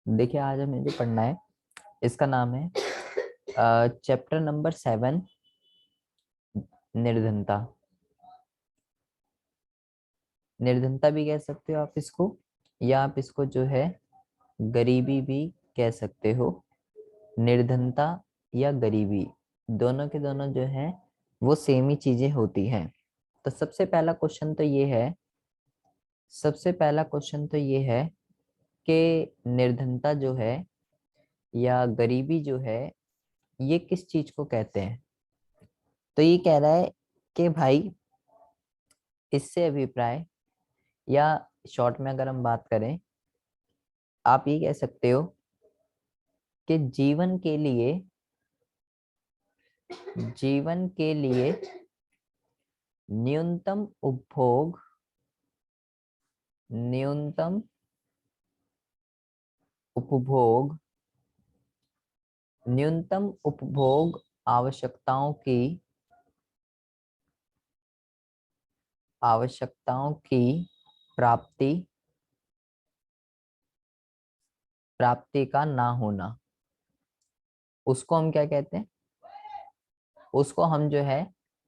देखिए आज हमें जो पढ़ना है इसका नाम है चैप्टर नंबर 7, निर्धनता। निर्धनता भी कह सकते हो आप इसको, या आप इसको जो है गरीबी भी कह सकते हो। निर्धनता या गरीबी दोनों के दोनों जो है वो सेम ही चीजें होती हैं। तो सबसे पहला क्वेश्चन तो ये है कि निर्धनता जो है या गरीबी जो है ये किस चीज को कहते हैं। तो ये कह रहा है कि भाई इससे अभिप्राय, या शॉर्ट में अगर हम बात करें, आप ये कह सकते हो कि जीवन के लिए न्यूनतम उपभोग न्यूनतम उपभोग न्यूनतम उपभोग आवश्यकताओं की प्राप्ति प्राप्ति का ना होना, उसको हम क्या कहते हैं? उसको हम जो है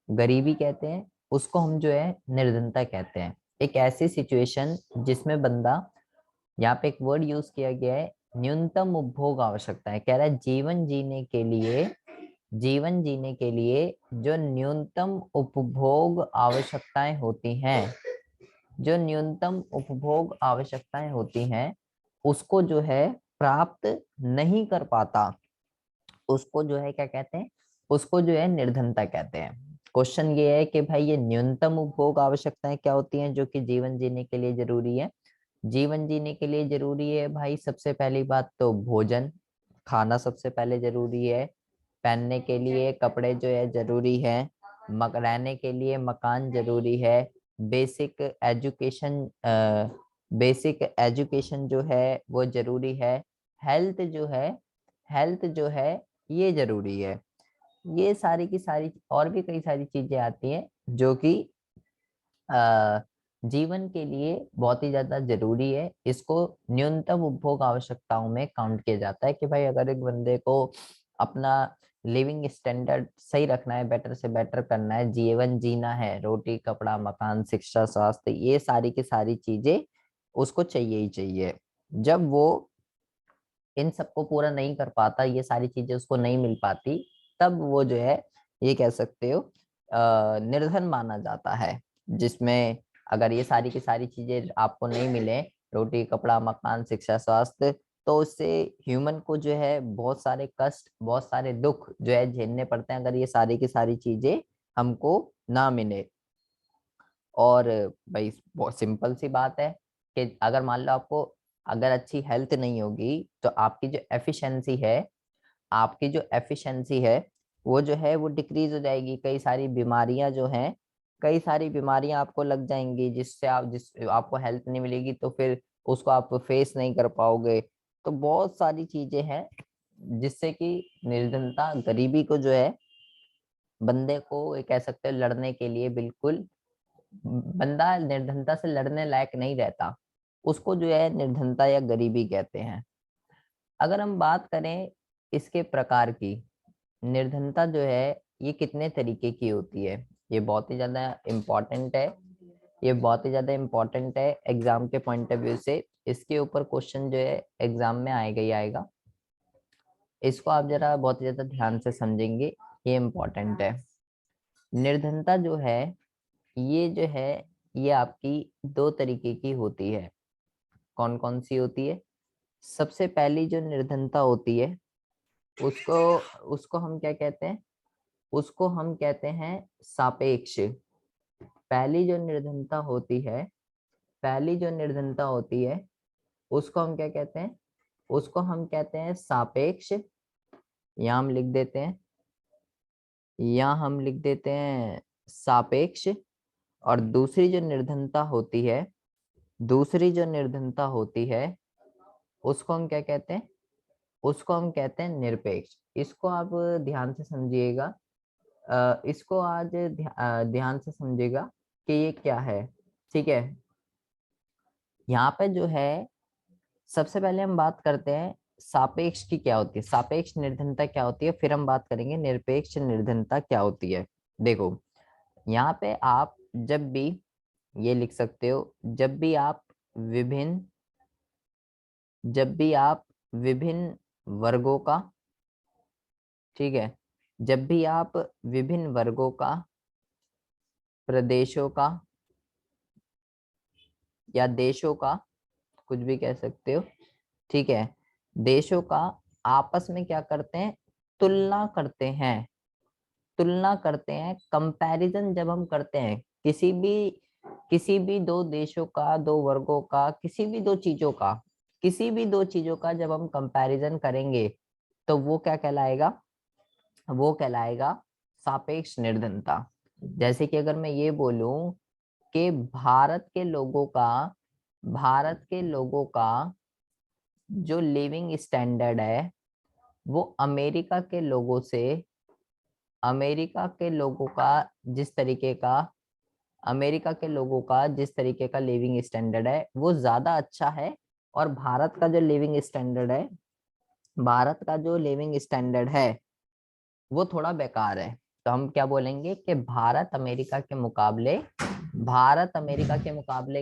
गरीबी कहते हैं, उसको हम जो है निर्धनता कहते हैं। एक ऐसी सिचुएशन जिसमें बंदा, यहाँ पे एक वर्ड यूज किया गया है, न्यूनतम उपभोग आवश्यकता है। कह रहा है जीवन जीने के लिए जो न्यूनतम उपभोग आवश्यकताएं होती हैं, जो न्यूनतम उपभोग आवश्यकताएं होती हैं उसको जो है प्राप्त नहीं कर पाता, उसको जो है क्या कहते हैं? उसको जो है निर्धनता कहते हैं। क्वेश्चन ये है कि भाई ये न्यूनतम उपभोग आवश्यकताएं क्या होती हैं जो कि जीवन जीने के लिए जरूरी है। जीवन जीने के लिए जरूरी है भाई, सबसे पहली बात तो भोजन, खाना सबसे पहले जरूरी है। पहनने के लिए कपड़े जो है जरूरी है। रहने के लिए मकान जरूरी है। बेसिक एजुकेशन बेसिक एजुकेशन जो है वो जरूरी है। हेल्थ जो है हेल्थ जो है ये जरूरी है। ये सारी की सारी और भी कई सारी चीजें आती हैं जो कि अ, जीवन के लिए बहुत ही ज्यादा जरूरी है। इसको न्यूनतम उपभोग आवश्यकताओं में काउंट किया जाता है कि भाई अगर एक बंदे को अपना लिविंग स्टैंडर्ड सही रखना है, बेटर से बेटर करना है, जीवन जीना है, रोटी कपड़ा मकान शिक्षा स्वास्थ्य ये सारी की सारी चीजें उसको चाहिए ही चाहिए। जब वो इन सबको पूरा नहीं कर पाता, ये सारी चीजें उसको नहीं मिल पाती, तब वो जो है ये कह सकते हो निर्धन माना जाता है। जिसमें अगर ये सारी की सारी चीजें आपको नहीं मिले, रोटी कपड़ा मकान शिक्षा स्वास्थ्य, तो उससे ह्यूमन को जो है बहुत सारे कष्ट बहुत सारे दुख जो है झेलने पड़ते हैं, अगर ये सारी की सारी चीजें हमको ना मिले। और भाई बहुत सिंपल सी बात है कि अगर मान लो आपको अगर अच्छी हेल्थ नहीं होगी तो आपकी जो एफिशिएंसी है वो जो है वो डिक्रीज हो जाएगी। कई सारी बीमारियां जो हैं, कई सारी बीमारियां आपको लग जाएंगी, जिससे जिस आपको हेल्थ नहीं मिलेगी तो फिर उसको आप फेस नहीं कर पाओगे। तो बहुत सारी चीजें हैं जिससे कि निर्धनता गरीबी को जो है बंदे को ये कह सकते हैं लड़ने के लिए बिल्कुल, बंदा निर्धनता से लड़ने लायक नहीं रहता, उसको जो है निर्धनता या गरीबी कहते हैं। अगर हम बात करें इसके प्रकार की, निर्धनता जो है ये कितने तरीके की होती है, ये बहुत ही ज्यादा इम्पोर्टेंट है। ये बहुत ही ज्यादा इम्पोर्टेंट है एग्जाम के पॉइंट ऑफ व्यू से। इसके ऊपर क्वेश्चन जो है एग्जाम में आएगा ही आएगा। इसको आप जरा बहुत ही ज्यादा ध्यान से समझेंगे, ये इम्पोर्टेंट है। निर्धनता जो है ये जो है ये आपकी दो तरीके की होती है। कौन कौन सी होती है? सबसे पहली जो निर्धनता होती है उसको उसको हम क्या कहते हैं? उसको हम कहते हैं सापेक्ष। पहली जो निर्धनता होती है पहली जो निर्धनता होती है उसको हम क्या कहते हैं? उसको हम कहते हैं सापेक्ष। यहाँ हम लिख देते हैं सापेक्ष। और दूसरी जो निर्धनता होती है उसको हम क्या कहते हैं? उसको हम कहते हैं निरपेक्ष। इसको आप ध्यान से समझिएगा। इसको आज ध्यान से समझिएगा कि ये क्या है। ठीक है, यहाँ पे जो है सबसे पहले हम बात करते हैं सापेक्ष की क्या होती है, सापेक्ष निर्धनता क्या होती है, फिर हम बात करेंगे निरपेक्ष निर्धनता क्या होती है। देखो यहाँ पे आप जब भी ये लिख सकते हो, विभिन्न जब भी आप विभिन्न वर्गों का, ठीक है, जब भी आप विभिन्न वर्गों का, प्रदेशों का या देशों का, कुछ भी कह सकते हो, ठीक है, देशों का आपस में क्या करते हैं, तुलना करते हैं, तुलना करते हैं, कंपैरिजन जब हम करते हैं किसी भी दो देशों का, दो वर्गों का, किसी भी दो चीजों का जब हम कंपैरिजन करेंगे तो वो क्या कहलाएगा, वो कहलाएगा सापेक्ष निर्धनता। जैसे कि अगर मैं ये बोलूं कि भारत के लोगों का जो लिविंग स्टैंडर्ड है वो अमेरिका के लोगों का जिस तरीके का अमेरिका के लोगों का जिस तरीके का लिविंग स्टैंडर्ड है वो ज्यादा अच्छा है, और भारत का जो लिविंग स्टैंडर्ड है वो थोड़ा बेकार है। तो हम क्या बोलेंगे कि भारत अमेरिका के मुकाबले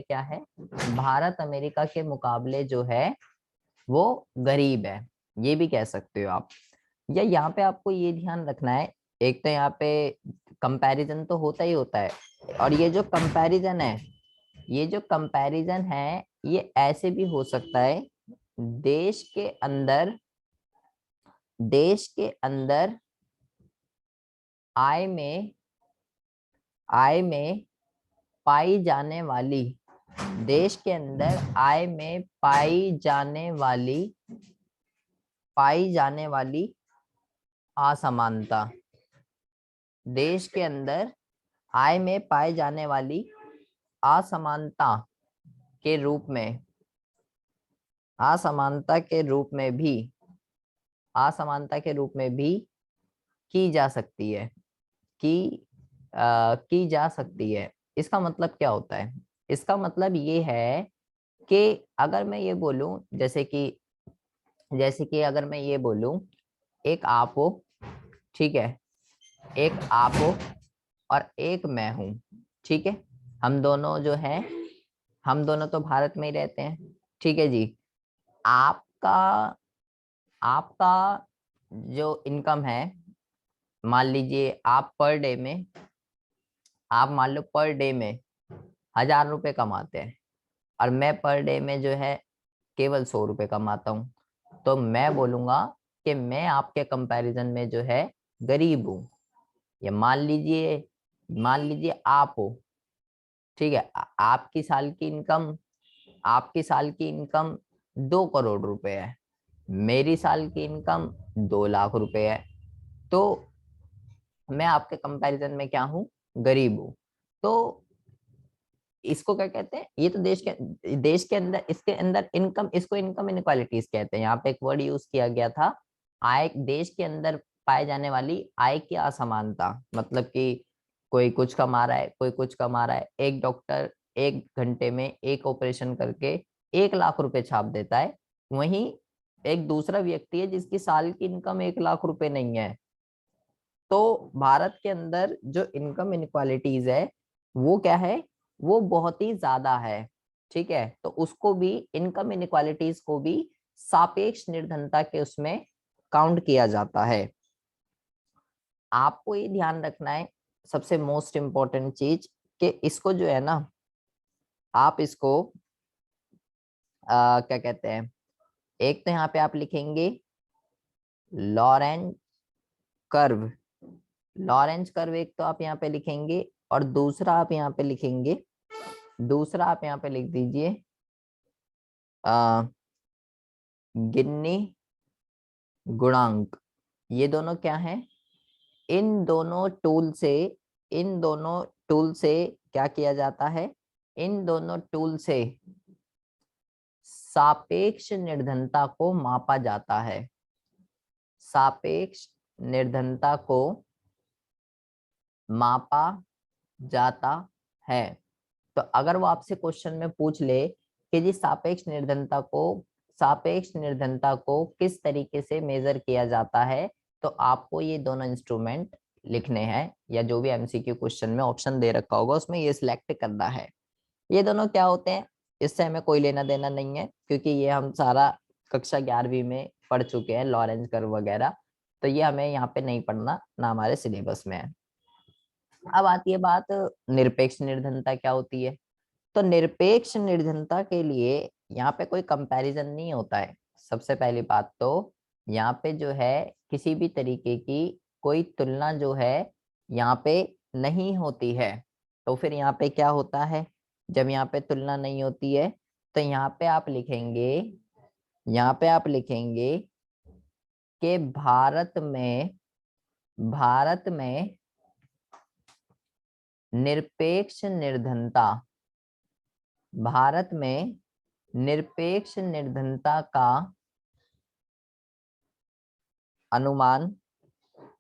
क्या है, भारत अमेरिका के मुकाबले जो है वो गरीब है, ये भी कह सकते हो आप। या यहाँ पे आपको ये ध्यान रखना है, एक तो यहाँ पे कंपैरिजन तो होता ही होता है, और ये जो कंपैरिजन है ये ऐसे भी हो सकता है, देश के अंदर देश के अंदर आय में आय में पाई जाने वाली देश के अंदर आय में पाई जाने वाली असमानता, देश के अंदर आय में पाए जाने वाली असमानता के रूप में असमानता के रूप में भी असमानता के रूप में भी की जा सकती है की जा सकती है। इसका मतलब क्या होता है, इसका मतलब ये है कि अगर मैं ये बोलूं, जैसे कि अगर मैं ये बोलूं, एक आप हो, ठीक है, एक आप हो और एक मैं हूं, ठीक है, हम दोनों जो है हम दोनों तो भारत में ही रहते हैं, ठीक है जी। आपका आपका जो इनकम है, मान लीजिए आप मान लो पर डे में 1,000 रुपए कमाते हैं, और मैं पर डे में जो है केवल 100 रुपए कमाता हूँ, तो मैं बोलूंगा कि मैं आपके कंपैरिजन में जो है गरीब हूँ। या मान लीजिए आप हो, ठीक है, आपकी साल की इनकम 2 करोड़ रुपए है, मेरी साल की इनकम 2 लाख रुपए है, तो मैं आपके कंपैरिजन में क्या हूँ, गरीब हूँ। तो इसको क्या कहते हैं, ये तो देश के अंदर इसके अंदर इसको इनकम इनक्वालिटीज कहते हैं। यहाँ पे एक वर्ड यूज किया गया था, आय, देश के अंदर पाए जाने वाली आय की असमानता, मतलब कि कोई कुछ कमा रहा है, कोई कुछ कमा रहा है, एक डॉक्टर 1 घंटे में एक ऑपरेशन करके 1 लाख रुपए छाप देता है, वहीं एक दूसरा व्यक्ति है जिसकी साल की इनकम 1 लाख रुपए नहीं है। तो भारत के अंदर जो इनकम इनक्वालिटीज है वो क्या है, वो बहुत ही ज्यादा है, ठीक है, तो उसको भी, इनकम इनक्वालिटीज को भी सापेक्ष निर्धनता के उसमें काउंट किया जाता है। आपको ये ध्यान रखना है, सबसे मोस्ट इम्पोर्टेंट चीज, कि इसको जो है ना, आप इसको क्या कहते हैं, एक तो यहाँ पे आप लिखेंगे लॉरेंट कर्व, लॉरेंस कर्व एक तो आप यहाँ पे लिखेंगे, और दूसरा आप यहाँ पे लिख दीजिए गिन्नी गुणांक। ये दोनों क्या है, इन दोनों टूल से इन दोनों टूल से क्या किया जाता है, इन दोनों टूल से सापेक्ष निर्धनता को मापा जाता है, सापेक्ष निर्धनता को मापा जाता है। तो अगर वो आपसे क्वेश्चन में पूछ ले कि जी सापेक्ष निर्धनता को सापेक्ष निर्धनता को किस तरीके से मेजर किया जाता है, तो आपको ये दोनों इंस्ट्रूमेंट लिखने हैं, या जो भी एमसीक्यू क्वेश्चन में ऑप्शन दे रखा होगा उसमें ये सिलेक्ट करना है। ये दोनों क्या होते हैं, इससे हमें कोई लेना देना नहीं है, क्योंकि ये हम सारा कक्षा 11वीं में पढ़ चुके हैं, लॉरेंज कर्व वगैरह, तो ये हमें यहाँ पे नहीं पढ़ना, ना हमारे सिलेबस में है। अब आती है बात निरपेक्ष निर्धनता क्या होती है। तो निरपेक्ष निर्धनता के लिए यहाँ पे कोई कंपैरिजन नहीं होता है। सबसे पहली बात तो यहाँ पे जो है किसी भी तरीके की कोई तुलना जो है यहाँ पे नहीं होती है। तो फिर यहाँ पे क्या होता है, जब यहाँ पे तुलना नहीं होती है तो यहाँ पे आप लिखेंगे, यहाँ पे आप लिखेंगे कि भारत में निरपेक्ष निर्धनता, भारत में निरपेक्ष निर्धनता का अनुमान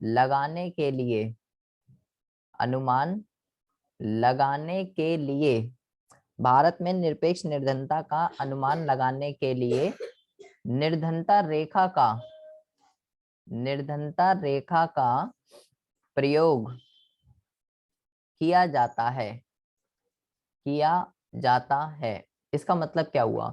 लगाने के लिए, अनुमान लगाने के लिए, भारत में निरपेक्ष निर्धनता का अनुमान लगाने के लिए निर्धनता रेखा का, निर्धनता रेखा का प्रयोग किया जाता है, किया जाता है। इसका मतलब क्या हुआ,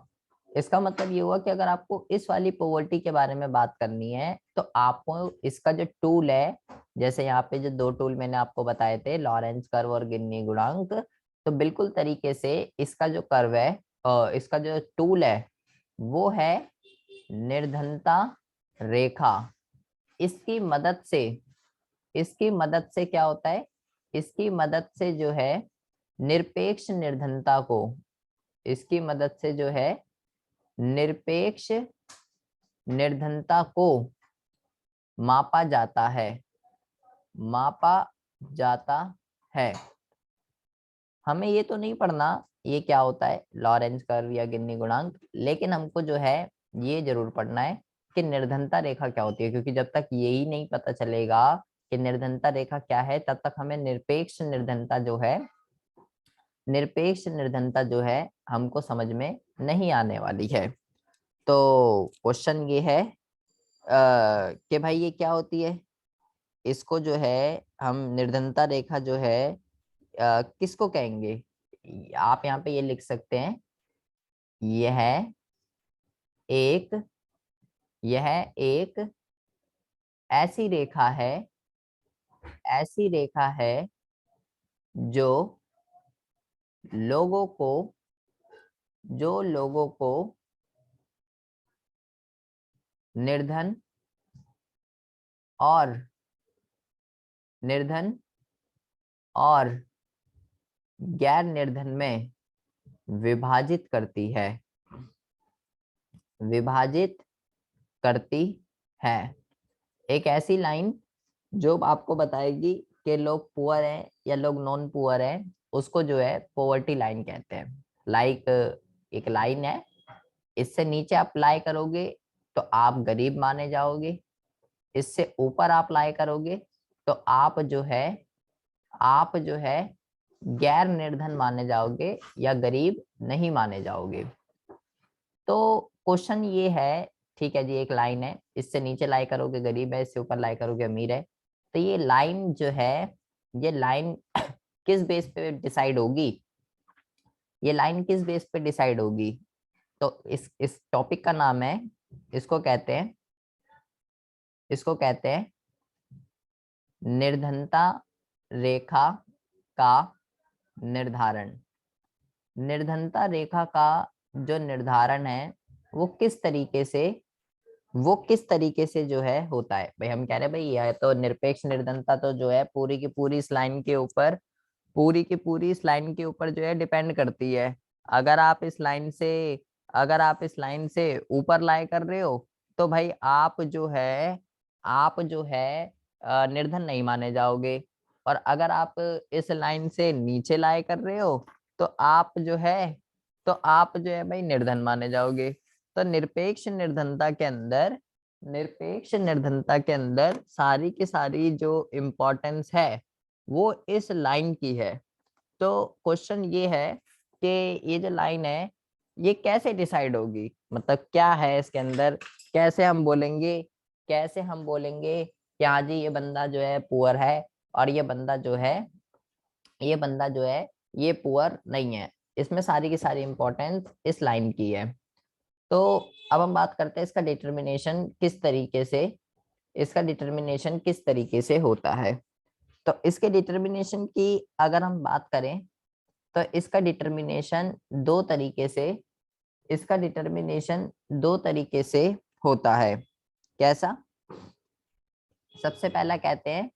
इसका मतलब ये हुआ कि अगर आपको इस वाली पॉवर्टी के बारे में बात करनी है तो आपको इसका जो टूल है, जैसे यहाँ पे जो दो टूल मैंने आपको बताए थे, लॉरेंज कर्व और गिन्नी गुणांक, तो बिल्कुल तरीके से इसका जो कर्व है, इसका जो टूल है वो है निर्धनता रेखा। इसकी मदद से, इसकी मदद से क्या होता है, इसकी मदद से जो है निरपेक्ष निर्धनता को, इसकी मदद से जो है निरपेक्ष निर्धनता को मापा जाता है, मापा जाता है। हमें ये तो नहीं पढ़ना ये क्या होता है लॉरेंज कर्व या गिन्नी गुणांक, लेकिन हमको जो है ये जरूर पढ़ना है कि निर्धनता रेखा क्या होती है, क्योंकि जब तक यही नहीं पता चलेगा कि निर्धनता रेखा क्या है तब तक हमें निरपेक्ष निर्धनता जो है, निरपेक्ष निर्धनता जो है हमको समझ में नहीं आने वाली है। तो क्वेश्चन ये है कि भाई ये क्या होती है, इसको जो है हम निर्धनता रेखा जो है किसको कहेंगे। आप यहाँ पे ये लिख सकते हैं, यह एक, यह एक ऐसी रेखा है, ऐसी रेखा है जो लोगों को, जो लोगों को निर्धन और, निर्धन और गैर निर्धन में विभाजित करती है, विभाजित करती है। एक ऐसी लाइन जो आपको बताएगी कि लोग पुअर हैं या लोग नॉन पुअर हैं, उसको जो है पॉवर्टी लाइन कहते हैं। लाइक एक लाइन है, इससे नीचे अप्लाई करोगे तो आप गरीब माने जाओगे, इससे ऊपर आप अप्लाई करोगे तो आप जो है, आप जो है गैर निर्धन माने जाओगे या गरीब नहीं माने जाओगे। तो क्वेश्चन ये है, ठीक है जी, एक लाइन है, इससे नीचे लाई करोगे गरीब है, इससे ऊपर लाई करोगे अमीर है। तो ये लाइन जो है, ये लाइन किस बेस पे डिसाइड होगी, ये लाइन किस बेस पे डिसाइड होगी। तो इस टॉपिक का नाम है, इसको कहते हैं, इसको कहते हैं निर्धनता रेखा का निर्धारण। निर्धनता रेखा का जो निर्धारण है वो किस तरीके से, वो किस तरीके से जो है होता है। भाई हम कह रहे हैं भाई यह तो निरपेक्ष निर्धनता तो जो है पूरी की पूरी इस लाइन के ऊपर, पूरी की पूरी इस लाइन के ऊपर जो है डिपेंड करती है। अगर आप इस लाइन से, अगर आप इस लाइन से ऊपर लाई कर रहे हो तो भाई आप जो है, आप जो है निर्धन नहीं माने जाओगे, और अगर आप इस लाइन से नीचे लाई कर रहे हो तो आप जो है, तो आप जो है भाई निर्धन माने जाओगे। तो निरपेक्ष निर्धनता के अंदर, निरपेक्ष निर्धनता के अंदर सारी की सारी जो इम्पोर्टेंस है वो इस लाइन की है। तो क्वेश्चन ये है कि ये जो लाइन है ये कैसे डिसाइड होगी, मतलब क्या है इसके अंदर, कैसे हम बोलेंगे, कैसे हम बोलेंगे कि हाँ जी ये बंदा जो है पुअर है और ये बंदा जो है, ये बंदा जो है ये पुअर नहीं है। इसमें सारी की सारी इंपॉर्टेंस इस लाइन की है। तो अब हम बात करते हैं इसका डिटर्मिनेशन किस तरीके से, इसका डिटर्मिनेशन किस तरीके से होता है। तो इसके डिटर्मिनेशन की अगर हम बात करें तो इसका डिटर्मिनेशन दो तरीके से, इसका डिटर्मिनेशन दो तरीके से होता है। कैसा? सबसे पहला कहते हैं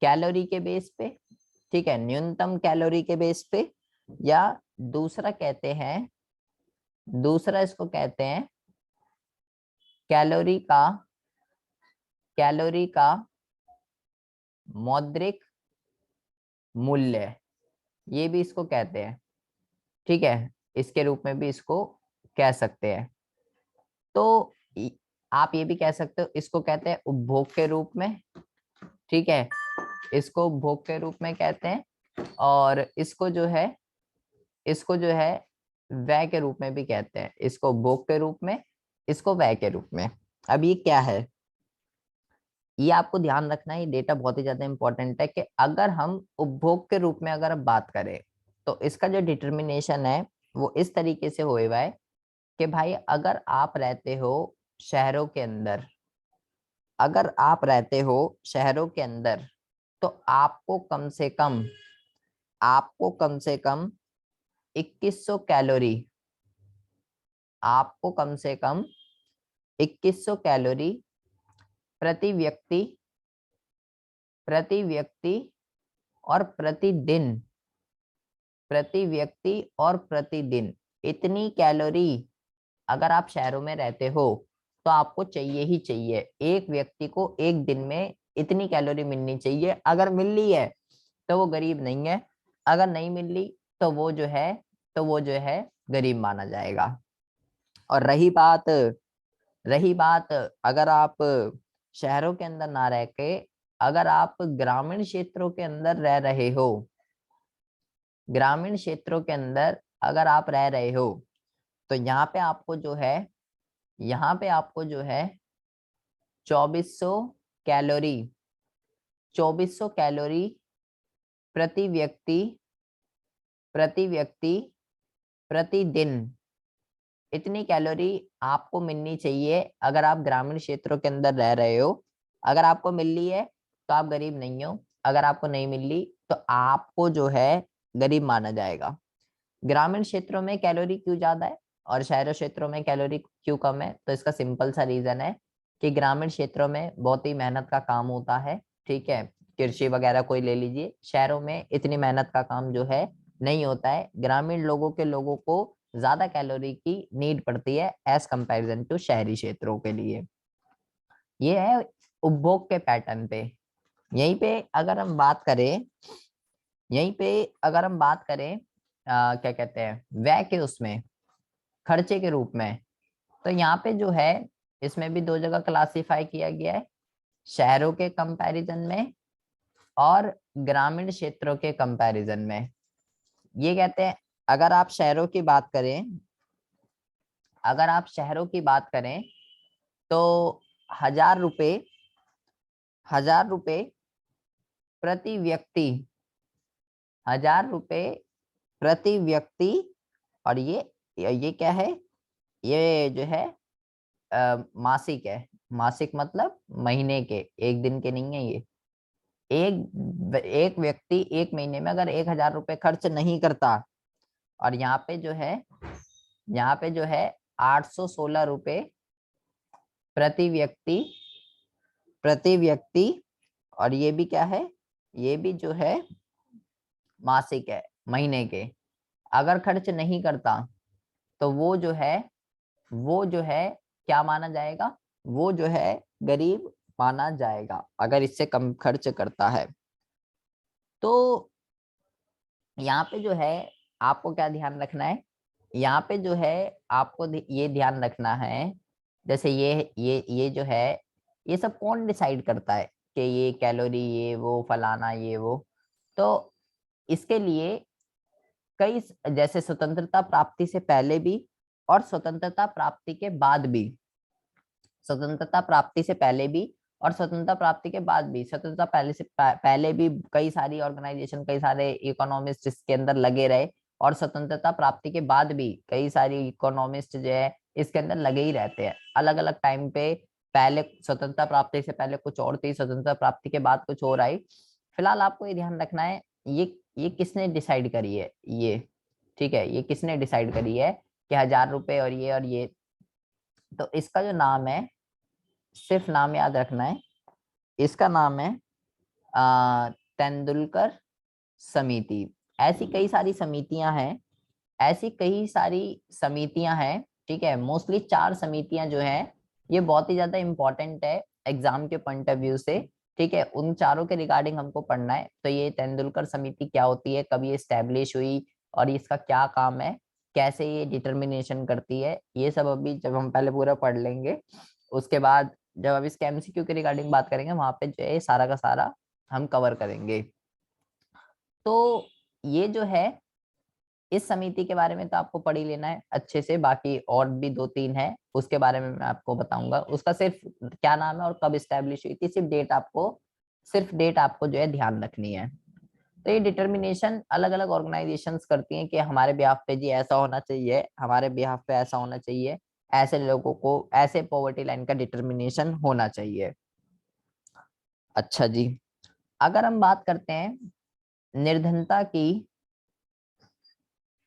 कैलोरी के बेस पे, ठीक है, न्यूनतम कैलोरी के बेस पे, या दूसरा कहते हैं, दूसरा इसको कहते हैं कैलोरी का, कैलोरी का मौद्रिक मूल्य, ये भी इसको कहते हैं, ठीक है, इसके रूप में भी इसको कह सकते हैं। तो आप ये भी कह सकते हो, इसको कहते हैं उपभोग के रूप में, ठीक है, इसको उपभोग के रूप में कहते हैं, और इसको जो है, इसको जो है व्यय के रूप में भी कहते हैं, इसको उपभोग के रूप में, इसको व्यय के रूप में। अब ये क्या है, ये आपको ध्यान रखना है, ये डेटा बहुत ही ज्यादा इंपॉर्टेंट है कि अगर हम उपभोग के रूप में अगर हम बात करें तो इसका जो डिटर्मिनेशन है वो इस तरीके से होएगा है कि भाई अगर आप रहते हो शहरों के अंदर, अगर आप रहते हो शहरों के अंदर, तो आपको कम से कम, आपको कम से कम 2100 कैलोरी, आपको कम से कम 2100 कैलोरी प्रति व्यक्ति, प्रति व्यक्ति और प्रतिदिन, प्रति व्यक्ति और प्रतिदिन, इतनी कैलोरी अगर आप शहरों में रहते हो तो आपको चाहिए ही चाहिए, एक व्यक्ति को एक दिन में इतनी कैलोरी मिलनी चाहिए। अगर मिल रही है तो वो गरीब नहीं है, अगर नहीं मिल रही तो वो जो है, तो वो जो है गरीब माना जाएगा। और रही बात, रही बात अगर आप शहरों के अंदर ना रह के अगर आप ग्रामीण क्षेत्रों के अंदर रह रहे हो, ग्रामीण क्षेत्रों के अंदर अगर आप रह रहे हो तो यहाँ पे आपको जो है, यहाँ पे आपको जो है 2400 कैलोरी, 2400 कैलोरी प्रति व्यक्ति, प्रति व्यक्ति प्रतिदिन, इतनी कैलोरी आपको मिलनी चाहिए अगर आप ग्रामीण क्षेत्रों के अंदर रह रहे हो। अगर आपको मिल रही है तो आप गरीब नहीं हो, अगर आपको नहीं मिल रही तो आपको जो है गरीब माना जाएगा। ग्रामीण क्षेत्रों में कैलोरी क्यों ज्यादा है और शहरी क्षेत्रों में कैलोरी क्यों कम है? तो इसका सिंपल सा रीजन है कि ग्रामीण क्षेत्रों में बहुत ही मेहनत का काम होता है, ठीक है, कृषि वगैरह कोई ले लीजिए, शहरों में इतनी मेहनत का काम जो है नहीं होता है। ग्रामीण लोगों के लोगों को ज्यादा कैलोरी की नीड पड़ती है एज कंपैरिजन टू शहरी क्षेत्रों के लिए। ये है उपभोग के पैटर्न पे। यहीं पे अगर हम बात करें, यहीं पे अगर हम बात करें क्या कहते हैं व्यय के, उसमें खर्चे के रूप में, तो यहाँ पे जो है इसमें भी दो जगह क्लासिफाई किया गया है, शहरों के कंपैरिजन में और ग्रामीण क्षेत्रों के कंपैरिजन में। ये कहते हैं अगर आप शहरों की बात करें, अगर आप शहरों की बात करें तो 1000 रुपये, 1000 रुपये प्रति व्यक्ति, 1000 रुपये प्रति व्यक्ति, और ये क्या है, ये जो है मासिक है, मासिक मतलब महीने के, एक दिन के नहीं है ये। एक व्यक्ति एक महीने में अगर 1000 रुपये खर्च नहीं करता, और यहाँ पे जो है, यहाँ पे जो है 816 रुपये प्रति व्यक्ति, प्रति व्यक्ति, और ये भी क्या है, ये भी जो है मासिक है, महीने के, अगर खर्च नहीं करता तो वो जो है, वो जो है क्या माना जाएगा, वो जो है गरीब माना जाएगा अगर इससे कम खर्च करता है। तो यहाँ पे जो है आपको क्या ध्यान रखना है, यहाँ पे जो है आपको ये ध्यान रखना है, जैसे ये जो है, ये सब कौन डिसाइड करता है कि ये कैलोरी, ये वो फलाना ये वो, तो इसके लिए कई, जैसे स्वतंत्रता प्राप्ति से पहले भी और स्वतंत्रता प्राप्ति के बाद भी, स्वतंत्रता प्राप्ति से पहले भी और स्वतंत्रता प्राप्ति के बाद भी, स्वतंत्रता पहले से पहले भी कई सारी ऑर्गेनाइजेशन, कई सारे इकोनॉमिस्ट इसके अंदर लगे रहे, और स्वतंत्रता प्राप्ति के बाद भी कई सारी इकोनॉमिस्ट जो है इसके अंदर लगे ही रहते हैं अलग अलग टाइम पे। पहले स्वतंत्रता प्राप्ति से पहले कुछ और थी, स्वतंत्रता प्राप्ति के बाद कुछ और आई। फिलहाल आपको ये ध्यान रखना है, ये किसने डिसाइड करी है, ये ठीक है, ये किसने डिसाइड करी है कि 1000 रुपए और ये। तो इसका जो नाम है, सिर्फ नाम याद रखना है, इसका नाम है तेंदुलकर समिति। ऐसी कई सारी समितियां हैं, ऐसी कई सारी समितियां हैं, ठीक है। मोस्टली 4 समितियां जो है ये बहुत ही ज्यादा इंपॉर्टेंट है एग्जाम के पॉइंट ऑफ व्यू से, ठीक है। उन चारों के रिगार्डिंग हमको पढ़ना है। तो ये तेंदुलकर समिति क्या होती है, कब ये स्टैब्लिश हुई और इसका क्या काम है, कैसे ये डिटर्मिनेशन करती है, ये सब अभी जब हम पहले पूरा पढ़ लेंगे, उसके बाद जब अब इसके एमसीक्यू के रिगार्डिंग बात करेंगे वहां पे जो है सारा का सारा हम कवर करेंगे। तो ये जो है इस समिति के बारे में तो आपको पढ़ ही लेना है अच्छे से, बाकी और भी 2-3 है उसके बारे में मैं आपको बताऊंगा। उसका सिर्फ क्या नाम है और कब स्टैब्लिश हुई थी, सिर्फ डेट आपको जो है ध्यान रखनी है। तो ये डिटर्मिनेशन अलग अलग ऑर्गेनाइजेशंस करती हैं कि हमारे बिहाफ पे जी ऐसा होना चाहिए, हमारे बिहाफ पे ऐसा होना चाहिए, ऐसे लोगों को ऐसे पॉवर्टी लाइन का डिटर्मिनेशन होना चाहिए। अच्छा जी, अगर हम बात करते हैं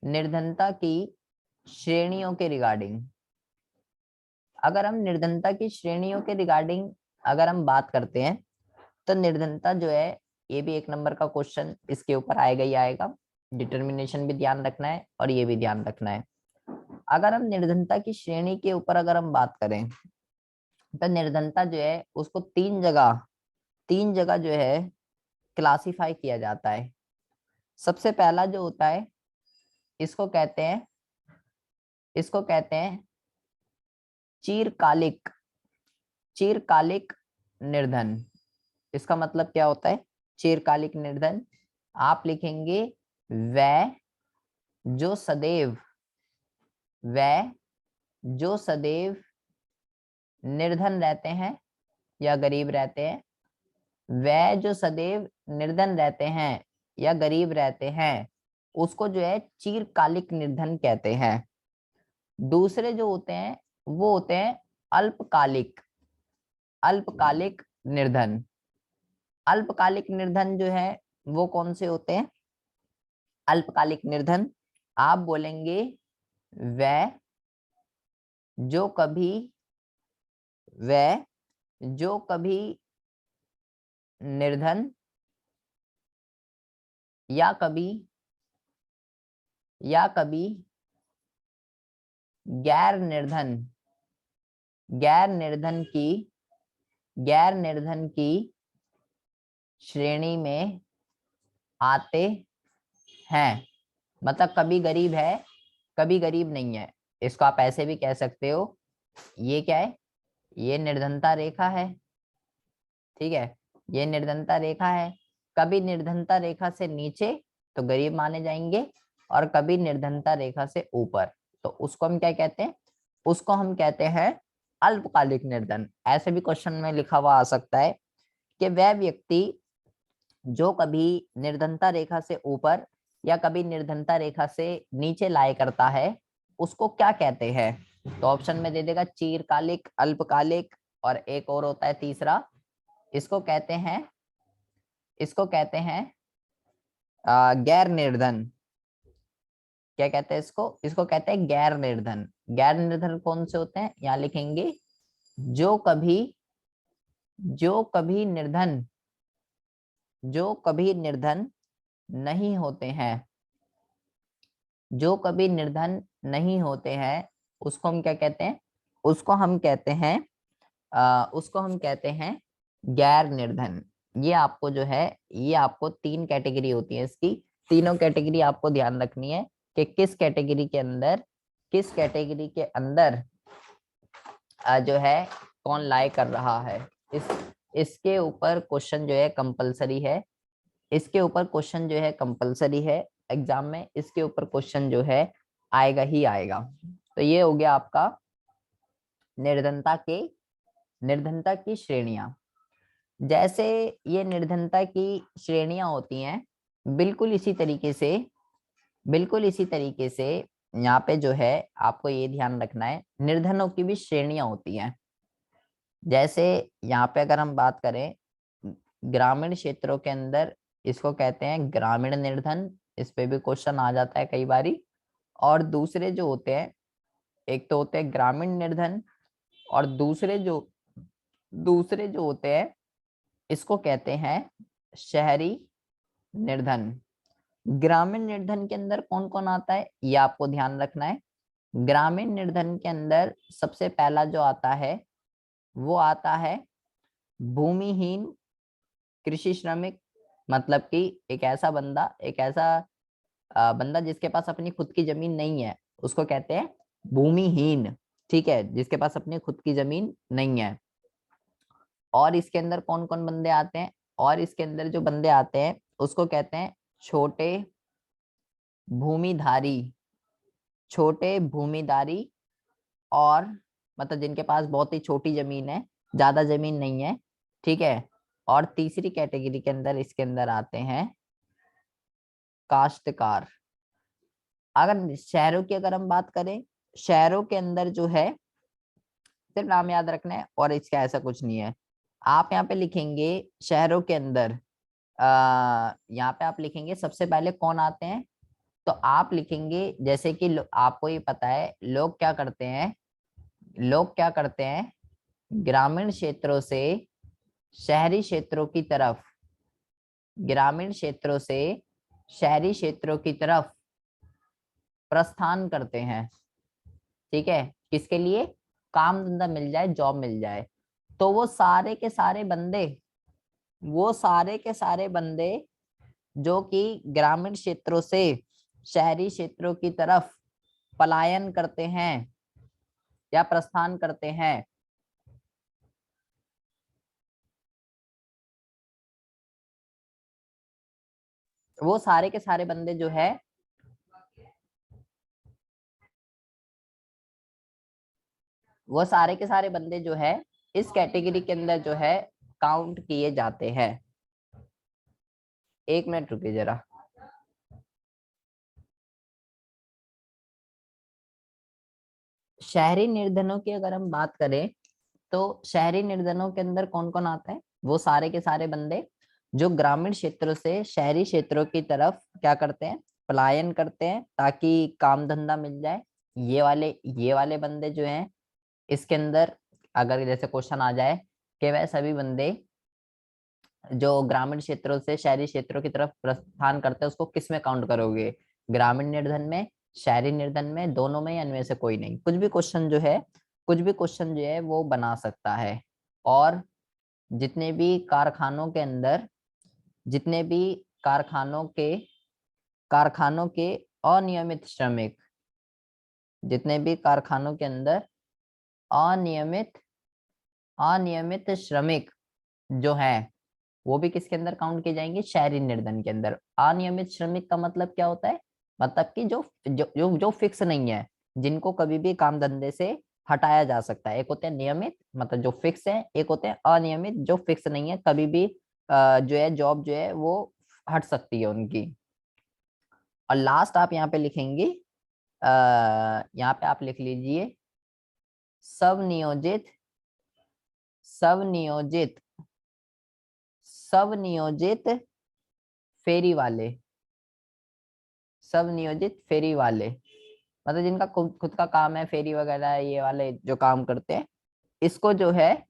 निर्धनता की श्रेणियों के रिगार्डिंग, अगर हम निर्धनता की श्रेणियों के रिगार्डिंग अगर हम बात करते हैं, तो निर्धनता जो है ये भी 1 नंबर का क्वेश्चन इसके ऊपर आएगा ही आएगा। डिटर्मिनेशन भी ध्यान रखना है और ये भी ध्यान रखना है। अगर हम निर्धनता की श्रेणी के ऊपर अगर हम बात करें, तो निर्धनता जो है उसको 3 जगह जो है क्लासिफाई किया जाता है। सबसे पहला जो होता है इसको कहते हैं चिरकालिक निर्धन। इसका मतलब क्या होता है चिरकालिक निर्धन? आप लिखेंगे वह जो सदैव निर्धन रहते हैं या गरीब रहते हैं, वह जो सदैव निर्धन रहते हैं या गरीब रहते हैं उसको जो है चिरकालिक निर्धन कहते हैं। दूसरे जो होते हैं वो होते हैं अल्पकालिक निर्धन। अल्पकालिक निर्धन जो है वो कौन से होते हैं? अल्पकालिक निर्धन आप बोलेंगे वह जो कभी निर्धन या कभी गैर निर्धन की श्रेणी में आते हैं। मतलब कभी गरीब है कभी गरीब नहीं है, इसको आप ऐसे भी कह सकते हो। ये क्या है? ये निर्धनता रेखा है, ठीक है, ये निर्धनता रेखा है। कभी निर्धनता रेखा से नीचे तो गरीब माने जाएंगे और कभी निर्धनता रेखा से ऊपर, तो उसको हम क्या कहते हैं? उसको हम कहते हैं अल्पकालिक निर्धन। ऐसे भी क्वेश्चन में लिखा हुआ आ सकता है कि वह व्यक्ति जो कभी निर्धनता रेखा से ऊपर या कभी निर्धनता रेखा से नीचे लाया करता है उसको क्या कहते हैं? तो ऑप्शन में दे देगा चिरकालिक, अल्पकालिक और एक और होता है तीसरा, इसको कहते हैं गैर निर्धन। क्या कहते हैं इसको कहते हैं गैर निर्धन। गैर निर्धन कौन से होते हैं? यहाँ लिखेंगे जो कभी निर्धन नहीं होते हैं, जो कभी निर्धन नहीं होते हैं उसको हम क्या कहते हैं? उसको हम कहते हैं गैर निर्धन। ये आपको जो है ये आपको 3 कैटेगरी होती है इसकी, तीनों कैटेगरी आपको ध्यान रखनी है कि किस कैटेगरी के अंदर जो है कौन लाई कर रहा है। इसके ऊपर क्वेश्चन जो है कंपलसरी है, एग्जाम में इसके ऊपर क्वेश्चन जो है आएगा ही आएगा। तो ये हो गया आपका निर्धनता की श्रेणियां। जैसे ये निर्धनता की श्रेणियां होती हैं, बिल्कुल इसी तरीके से यहाँ पे जो है आपको ये ध्यान रखना है, निर्धनों की भी श्रेणियां होती हैं। जैसे यहाँ पे अगर हम बात करें ग्रामीण क्षेत्रों के अंदर, इसको कहते हैं ग्रामीण निर्धन, इस पे भी क्वेश्चन आ जाता है कई बारी। और दूसरे जो होते हैं, एक तो होते हैं ग्रामीण निर्धन, और दूसरे जो होते हैं इसको कहते हैं शहरी निर्धन। ग्रामीण निर्धन के अंदर कौन कौन आता है ये आपको ध्यान रखना है। ग्रामीण निर्धन के अंदर सबसे पहला जो आता है वो आता है भूमिहीन कृषि श्रमिक। मतलब कि एक ऐसा बंदा जिसके पास अपनी खुद की जमीन नहीं है, उसको कहते हैं भूमिहीन। ठीक है, जिसके पास अपनी खुद की जमीन नहीं है। और इसके अंदर कौन कौन बंदे आते हैं, और इसके अंदर जो बंदे आते हैं उसको कहते हैं छोटे भूमिधारी। छोटे भूमिधारी, और मतलब जिनके पास बहुत ही छोटी जमीन है, ज्यादा जमीन नहीं है। ठीक है। और तीसरी कैटेगरी के अंदर इसके अंदर आते हैं काश्तकार। अगर शहरों की अगर हम बात करें, शहरों के अंदर जो है सिर्फ नाम याद रखना है और इसका ऐसा कुछ नहीं है। आप यहाँ पे लिखेंगे शहरों के अंदर, यहाँ पे आप लिखेंगे सबसे पहले कौन आते हैं, तो आप लिखेंगे जैसे कि आपको ये पता है लोग क्या करते हैं ग्रामीण क्षेत्रों से शहरी क्षेत्रों की तरफ, ग्रामीण क्षेत्रों से शहरी क्षेत्रों की तरफ प्रस्थान करते हैं। ठीक है, किसके लिए, काम धंधा मिल जाए, जॉब मिल जाए। तो वो सारे के सारे बंदे जो कि ग्रामीण क्षेत्रों से शहरी क्षेत्रों की तरफ पलायन करते हैं या प्रस्थान करते हैं, वो सारे के सारे बंदे जो है वो सारे के सारे बंदे जो है इस कैटेगरी के अंदर जो है काउंट किए जाते हैं। एक मिनट रुकिए जरा। शहरी निर्धनों की अगर हम बात करें, तो शहरी निर्धनों के अंदर कौन कौन आता है, वो सारे के सारे बंदे जो ग्रामीण क्षेत्रों से शहरी क्षेत्रों की तरफ क्या करते हैं, पलायन करते हैं ताकि काम धंधा मिल जाए। ये वाले बंदे जो हैं इसके अंदर, अगर जैसे क्वेश्चन आ जाए कि वह सभी बंदे जो ग्रामीण क्षेत्रों से शहरी क्षेत्रों की तरफ प्रस्थान करते हैं उसको किस में काउंट करोगे, ग्रामीण निर्धन में, शहरी निर्धन में, दोनों में, या इनमें से कोई नहीं। कुछ भी क्वेश्चन जो है वो बना सकता है। और जितने भी कारखानों के अंदर, जितने भी कारखानों के अनियमित श्रमिक, जितने भी कारखानों के अंदर अनियमित अनियमित श्रमिक जो हैं वो भी किसके अंदर काउंट किए जाएंगे, शहरी निर्धन के अंदर। अनियमित श्रमिक का मतलब क्या होता है, मतलब कि जो जो जो, जो फिक्स नहीं है, जिनको कभी भी काम धंधे से हटाया जा सकता है। एक होते हैं नियमित, मतलब जो फिक्स है, एक होते हैं अनियमित जो फिक्स नहीं है, कभी भी जो है जॉब जो है वो हट सकती है उनकी। और लास्ट आप यहाँ पे लिखेंगे, यहाँ पे आप लिख लीजिए स्वनियोजित स्वनियोजित स्वनियोजित फेरी वाले। स्वनियोजित फेरी वाले मतलब जिनका खुद का काम है, फेरी वगैरह ये वाले जो काम करते हैं, इसको जो है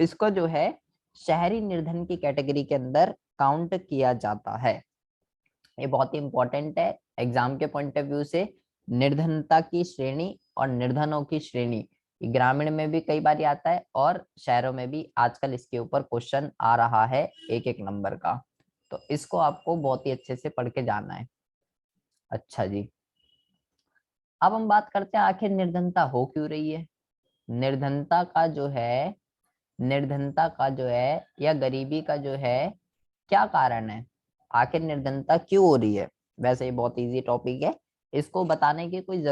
इसको जो है शहरी निर्धन की कैटेगरी के अंदर काउंट किया जाता है। ये बहुत ही इंपॉर्टेंट है एग्जाम के पॉइंट ऑफ व्यू से। निर्धनता की श्रेणी और निर्धनों की श्रेणी ग्रामीण में भी कई बार आता है और शहरों में भी आजकल इसके ऊपर क्वेश्चन आ रहा है एक एक नंबर का। तो इसको आपको बहुत ही अच्छे से पढ़ के जाना है। अच्छा जी, अब हम बात करते हैं आखिर निर्धनता हो क्यों रही है। निर्धनता का जो है निर्धनता का जो है या गरीबी का जो है क्या कारण है, आखिर निर्धनता क्यों हो रही है। वैसे ये बहुत इजी टॉपिक है, इसको बताने की कोई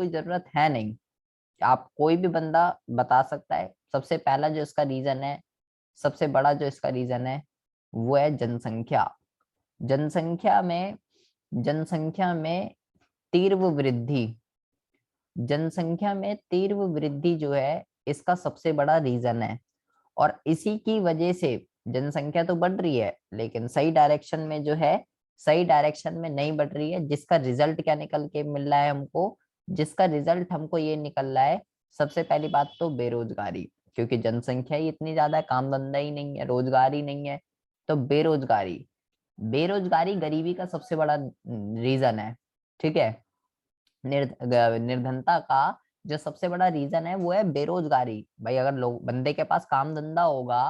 जरूरत है नहीं। आप कोई भी बंदा बता सकता है। सबसे पहला जो इसका रीजन है, सबसे बड़ा जो इसका रीजन है, वो है जनसंख्या। जनसंख्या में जनसंख्या में तीव्र वृद्धि जनसंख्या में तीव्र वृद्धि जो है इसका सबसे बड़ा रीजन है। और इसी की वजह से जनसंख्या तो बढ़ रही है, लेकिन सही डायरेक्शन में जो है, सही डायरेक्शन में नहीं बढ़ रही है। जिसका रिजल्ट क्या निकल के मिल रहा है हमको, जिसका रिजल्ट हमको ये निकल रहा है, सबसे पहली बात तो बेरोजगारी, क्योंकि जनसंख्या ही इतनी ज्यादा है, काम धंधा ही नहीं है, रोजगार ही नहीं है। तो बेरोजगारी, बेरोजगारी गरीबी का सबसे बड़ा रीजन है। ठीक है, निर्धनता का जो सबसे बड़ा रीजन है वो है बेरोजगारी। भाई अगर लोग, बंदे के पास काम धंधा होगा,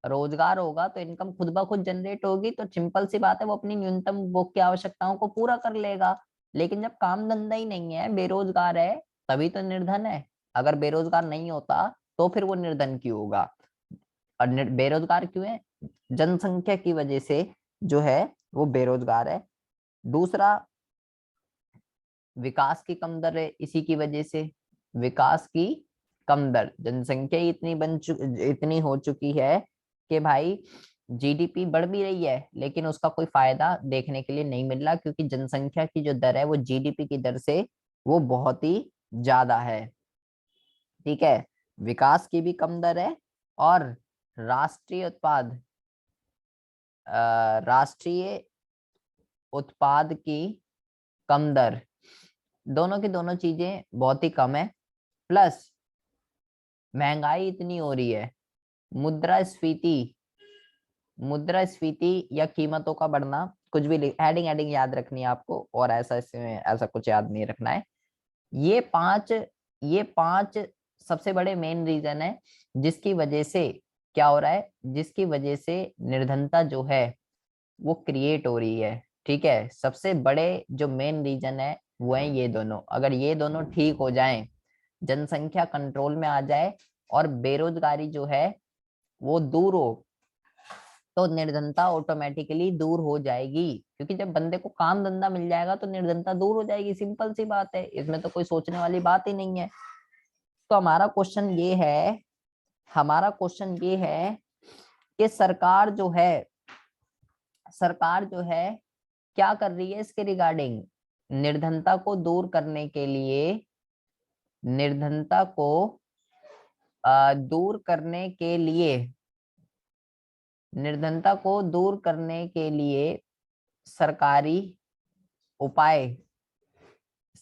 रोजगार होगा, तो इनकम खुद ब खुद जनरेट होगी, तो सिंपल सी बात है वो अपनी न्यूनतम भोग की आवश्यकताओं को पूरा कर लेगा। लेकिन जब काम धंधा ही नहीं है, बेरोजगार है, तभी तो निर्धन है। अगर बेरोजगार नहीं होता तो फिर वो निर्धन क्यों होगा? और बेरोजगार क्यों है? जनसंख्या की वजह से जो है वो बेरोजगार है। दूसरा, विकास की कम दर है, इसी की वजह से विकास की कम दर, जनसंख्या ही इतनी हो चुकी है कि भाई जीडीपी बढ़ भी रही है, लेकिन उसका कोई फायदा देखने के लिए नहीं मिल रहा, क्योंकि जनसंख्या की जो दर है वो जीडीपी की दर से वो बहुत ही ज्यादा है। ठीक है, विकास की भी कम दर है, और राष्ट्रीय उत्पाद राष्ट्रीय उत्पाद की कम दर, दोनों की दोनों चीजें बहुत ही कम है। प्लस महंगाई इतनी हो रही है, मुद्रास्फीति मुद्रास्फीति या कीमतों का बढ़ना, कुछ भी हेडिंग हेडिंग याद रखनी है आपको, और ऐसा इसमें ऐसा कुछ याद नहीं रखना है। ये पांच सबसे बड़े मेन रीजन है जिसकी वजह से क्या हो रहा है, जिसकी वजह से निर्धनता जो है वो क्रिएट हो रही है। ठीक है, सबसे बड़े जो मेन रीजन है वो है ये दोनों। अगर ये दोनों ठीक हो जाएं, जनसंख्या कंट्रोल में आ जाए और बेरोजगारी जो है वो दूर हो, तो निर्धनता ऑटोमेटिकली दूर हो जाएगी। क्योंकि जब बंदे को काम धंधा मिल जाएगा तो निर्धनता दूर हो जाएगी, सिंपल सी बात है, इसमें तो कोई सोचने वाली बात ही नहीं है। तो हमारा क्वेश्चन ये है कि सरकार जो है क्या कर रही है इसके रिगार्डिंग, निर्धनता को दूर करने के लिए, निर्धनता को दूर करने के लिए निर्धनता को दूर करने के लिए सरकारी उपाय,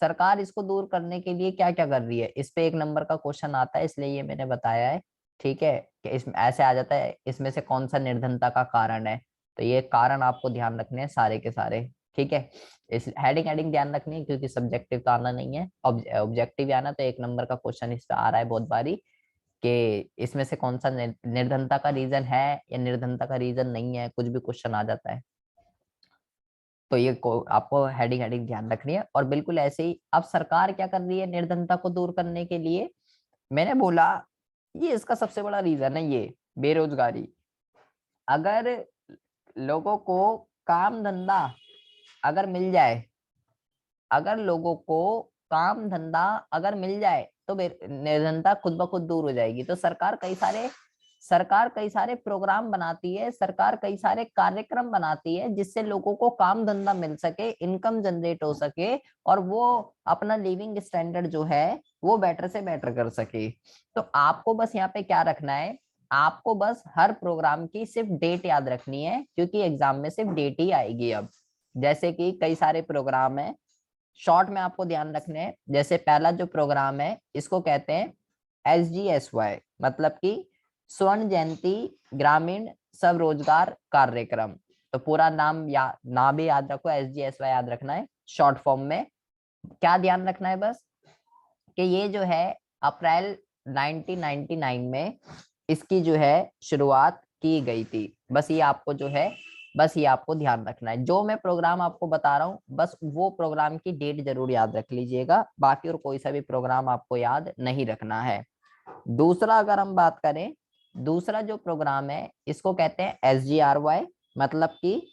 सरकार इसको दूर करने के लिए क्या क्या कर रही है, इस पे 1 नंबर का क्वेश्चन आता है, इसलिए ये मैंने बताया है। ठीक है, कि इसमें ऐसे आ जाता है, इसमें से कौन सा निर्धनता का कारण है, तो ये कारण आपको ध्यान रखने हैं सारे के सारे। ठीक है, इस हेडिंग हेडिंग ध्यान रखनी है, क्योंकि सब्जेक्टिव तो आना नहीं है, ऑब्जेक्टिव आना, तो 1 नंबर का क्वेश्चन इस पे आ रहा है बहुत बारी, कि इसमें से कौन सा निर्धनता का रीजन है या निर्धनता का रीजन नहीं है, कुछ भी क्वेश्चन आ जाता है। तो ये आपको हेडिंग हेडिंग ध्यान रखनी है। और बिल्कुल ऐसे ही अब सरकार क्या कर रही है निर्धनता को दूर करने के लिए, मैंने बोला ये इसका सबसे बड़ा रीजन है, ये बेरोजगारी। अगर लोगों को काम धंधा अगर मिल जाए, अगर लोगों को काम धंधा अगर मिल जाए, तो निर्धनता खुद ब खुद दूर हो जाएगी। तो सरकार कई सारे प्रोग्राम बनाती है, सरकार कई सारे कार्यक्रम बनाती है, जिससे लोगों को काम धंधा मिल सके, इनकम जनरेट हो सके, और वो अपना लिविंग स्टैंडर्ड जो है वो बेटर से बेटर कर सके। तो आपको बस यहाँ पे क्या रखना है, आपको बस हर प्रोग्राम की सिर्फ डेट याद रखनी है, क्योंकि एग्जाम में सिर्फ डेट ही आएगी अब। जैसे कि कई सारे प्रोग्राम है, शॉर्ट में आपको ध्यान रखने हैं। जैसे पहला जो प्रोग्राम है इसको कहते हैं SGSY, मतलब कि स्वर्ण जयंती ग्रामीण स्वरोजगार कार्यक्रम। तो पूरा नाम भी याद रखो, SGSY याद रखना है शॉर्ट फॉर्म में। क्या ध्यान रखना है बस, कि ये जो है अप्रैल 1999 में इसकी जो है शुरुआत की गई थी। बस ये आपको ध्यान रखना है। जो मैं प्रोग्राम आपको बता रहा हूँ बस वो प्रोग्राम की डेट जरूर याद रख लीजिएगा, बाकी और कोई सा भी प्रोग्राम आपको याद नहीं रखना है। दूसरा अगर हम बात करें, दूसरा जो प्रोग्राम है इसको कहते हैं SGRY, मतलब कि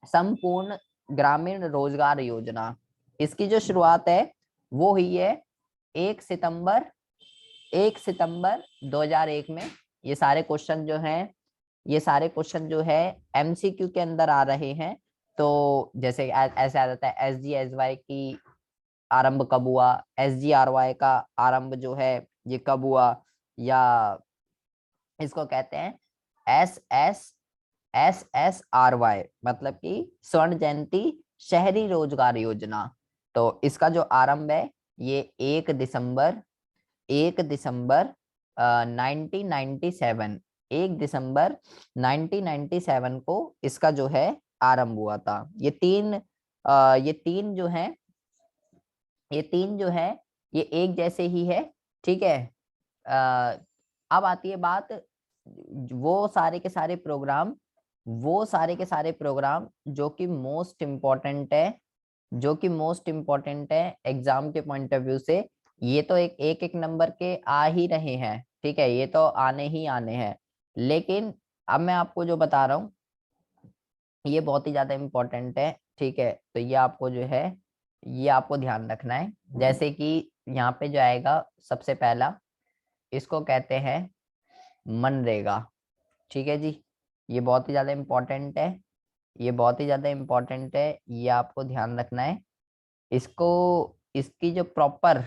संपूर्ण ग्रामीण रोजगार योजना, इसकी जो शुरुआत है वो हुई है 1 सितंबर 2001 में। ये सारे क्वेश्चन जो हैं, ये सारे क्वेश्चन जो है एमसीक्यू के अंदर आ रहे हैं। तो जैसे ऐसे आ जाता है SGSY की आरंभ कब हुआ, SGRY का आरंभ जो है ये कब हुआ, या इसको कहते हैं SSSRY, मतलब कि स्वर्ण जयंती शहरी रोजगार योजना। तो इसका जो आरंभ है ये 1 दिसंबर 1997, 1 दिसंबर 1997 को इसका जो है आरंभ हुआ था। ये तीन जो है, ये तीन जो है ये एक जैसे ही है, ठीक है। अब आती है बात, वो सारे के सारे प्रोग्राम, वो सारे के सारे प्रोग्राम जो कि मोस्ट इम्पोर्टेंट है, जो कि मोस्ट इम्पोर्टेंट है एग्जाम के पॉइंट ऑफ व्यू से। ये तो एक एक नंबर के आ ही रहे हैं, ठीक है, ये तो आने ही आने हैं। लेकिन अब मैं आपको जो बता रहा हूँ ये बहुत ही ज्यादा इम्पोर्टेंट है, ठीक है। तो ये आपको जो है ये आपको ध्यान रखना है। जैसे कि यहाँ पे जो आएगा सबसे पहला, इसको कहते हैं मनरेगा, ठीक है जी। ये बहुत ही ज्यादा इम्पोर्टेंट है, ये बहुत ही ज्यादा इम्पोर्टेंट है, ये आपको ध्यान रखना है। इसको, इसकी जो प्रॉपर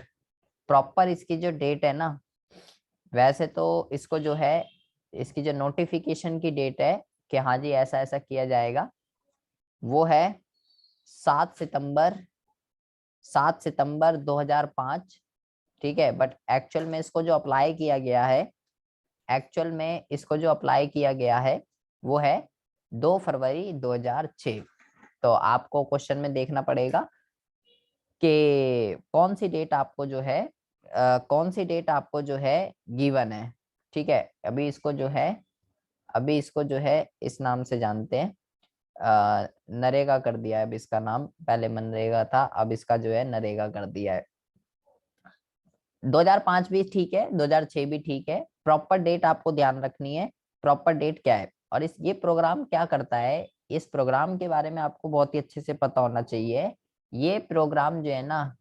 प्रॉपर इसकी जो डेट है ना, वैसे तो इसको जो है, इसकी जो नोटिफिकेशन की डेट है कि हाँ जी ऐसा ऐसा किया जाएगा, वो है 7 सितंबर 2005, ठीक है। बट एक्चुअल में इसको जो अप्लाई किया गया है, एक्चुअल में इसको जो अप्लाई किया गया है वो है 2 फरवरी 2006। तो आपको क्वेश्चन में देखना पड़ेगा कि कौन सी डेट आपको जो है कौन सी डेट आपको जो है गिवन है, ठीक है। अभी इसको जो है इस नाम से जानते हैं, नरेगा कर दिया है अब इसका नाम, पहले मनरेगा था, अब इसका जो है नरेगा कर दिया है। 2005 भी ठीक है, 2006 भी ठीक है, प्रॉपर डेट आपको ध्यान रखनी है। प्रॉपर डेट क्या है और इस ये प्रोग्राम क्या करता है, इस प्रोग्राम के बारे में आपको बहुत ही अच्छे से पता होना चाहिए। ये प्रोग्राम जो है ना,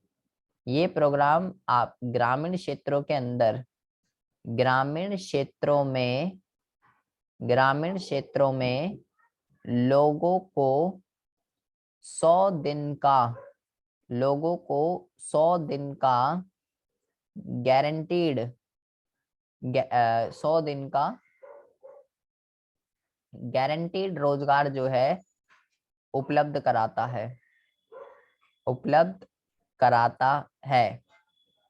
ये प्रोग्राम आप ग्रामीण क्षेत्रों के अंदर, ग्रामीण क्षेत्रों में ग्रामीण क्षेत्रों में लोगों को 100 दिन का, लोगों को 100 दिन का गारंटीड 100 दिन का गारंटीड रोजगार जो है उपलब्ध कराता है, उपलब्ध कराता है।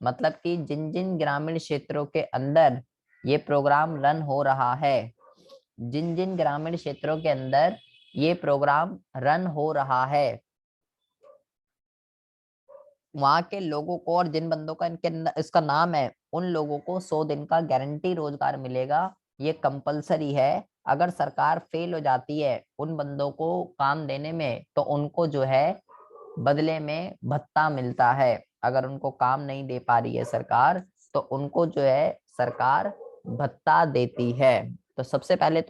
मतलब कि जिन जिन ग्रामीण क्षेत्रों के अंदर ये प्रोग्राम रन हो रहा है, जिन जिन ग्रामीण क्षेत्रों के अंदर ये प्रोग्राम रन हो रहा है, वहां के लोगों को और जिन बंदों का इसका नाम है, उन लोगों को 100 दिन का गारंटी रोजगार मिलेगा। ये कंपलसरी है। अगर सरकार फेल हो जाती है उन बंदों को काम देने में, तो उनको जो है बदले में भत्ता मिलता है। अगर उनको काम नहीं दे पा रही है सरकार, तो उनको जो है सरकार भत्ता देती है। तो सबसे पहले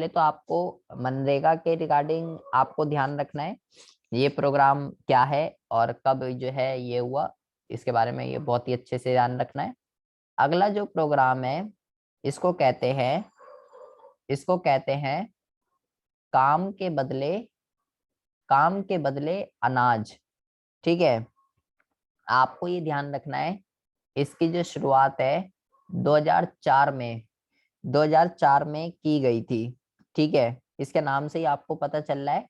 तो आपको मनरेगा के रिगार्डिंग आपको ध्यान रखना है, ये प्रोग्राम क्या है और कब जो है ये हुआ, इसके बारे में ये बहुत ही अच्छे से ध्यान रखना है। अगला जो प्रोग्राम है, इसको कहते हैं इसको कहते हैं काम के बदले, काम के बदले अनाज, ठीक है। आपको ये ध्यान रखना है, इसकी जो शुरुआत है 2004 में 2004 में की गई थी, ठीक है। इसके नाम से ही आपको पता चल रहा है,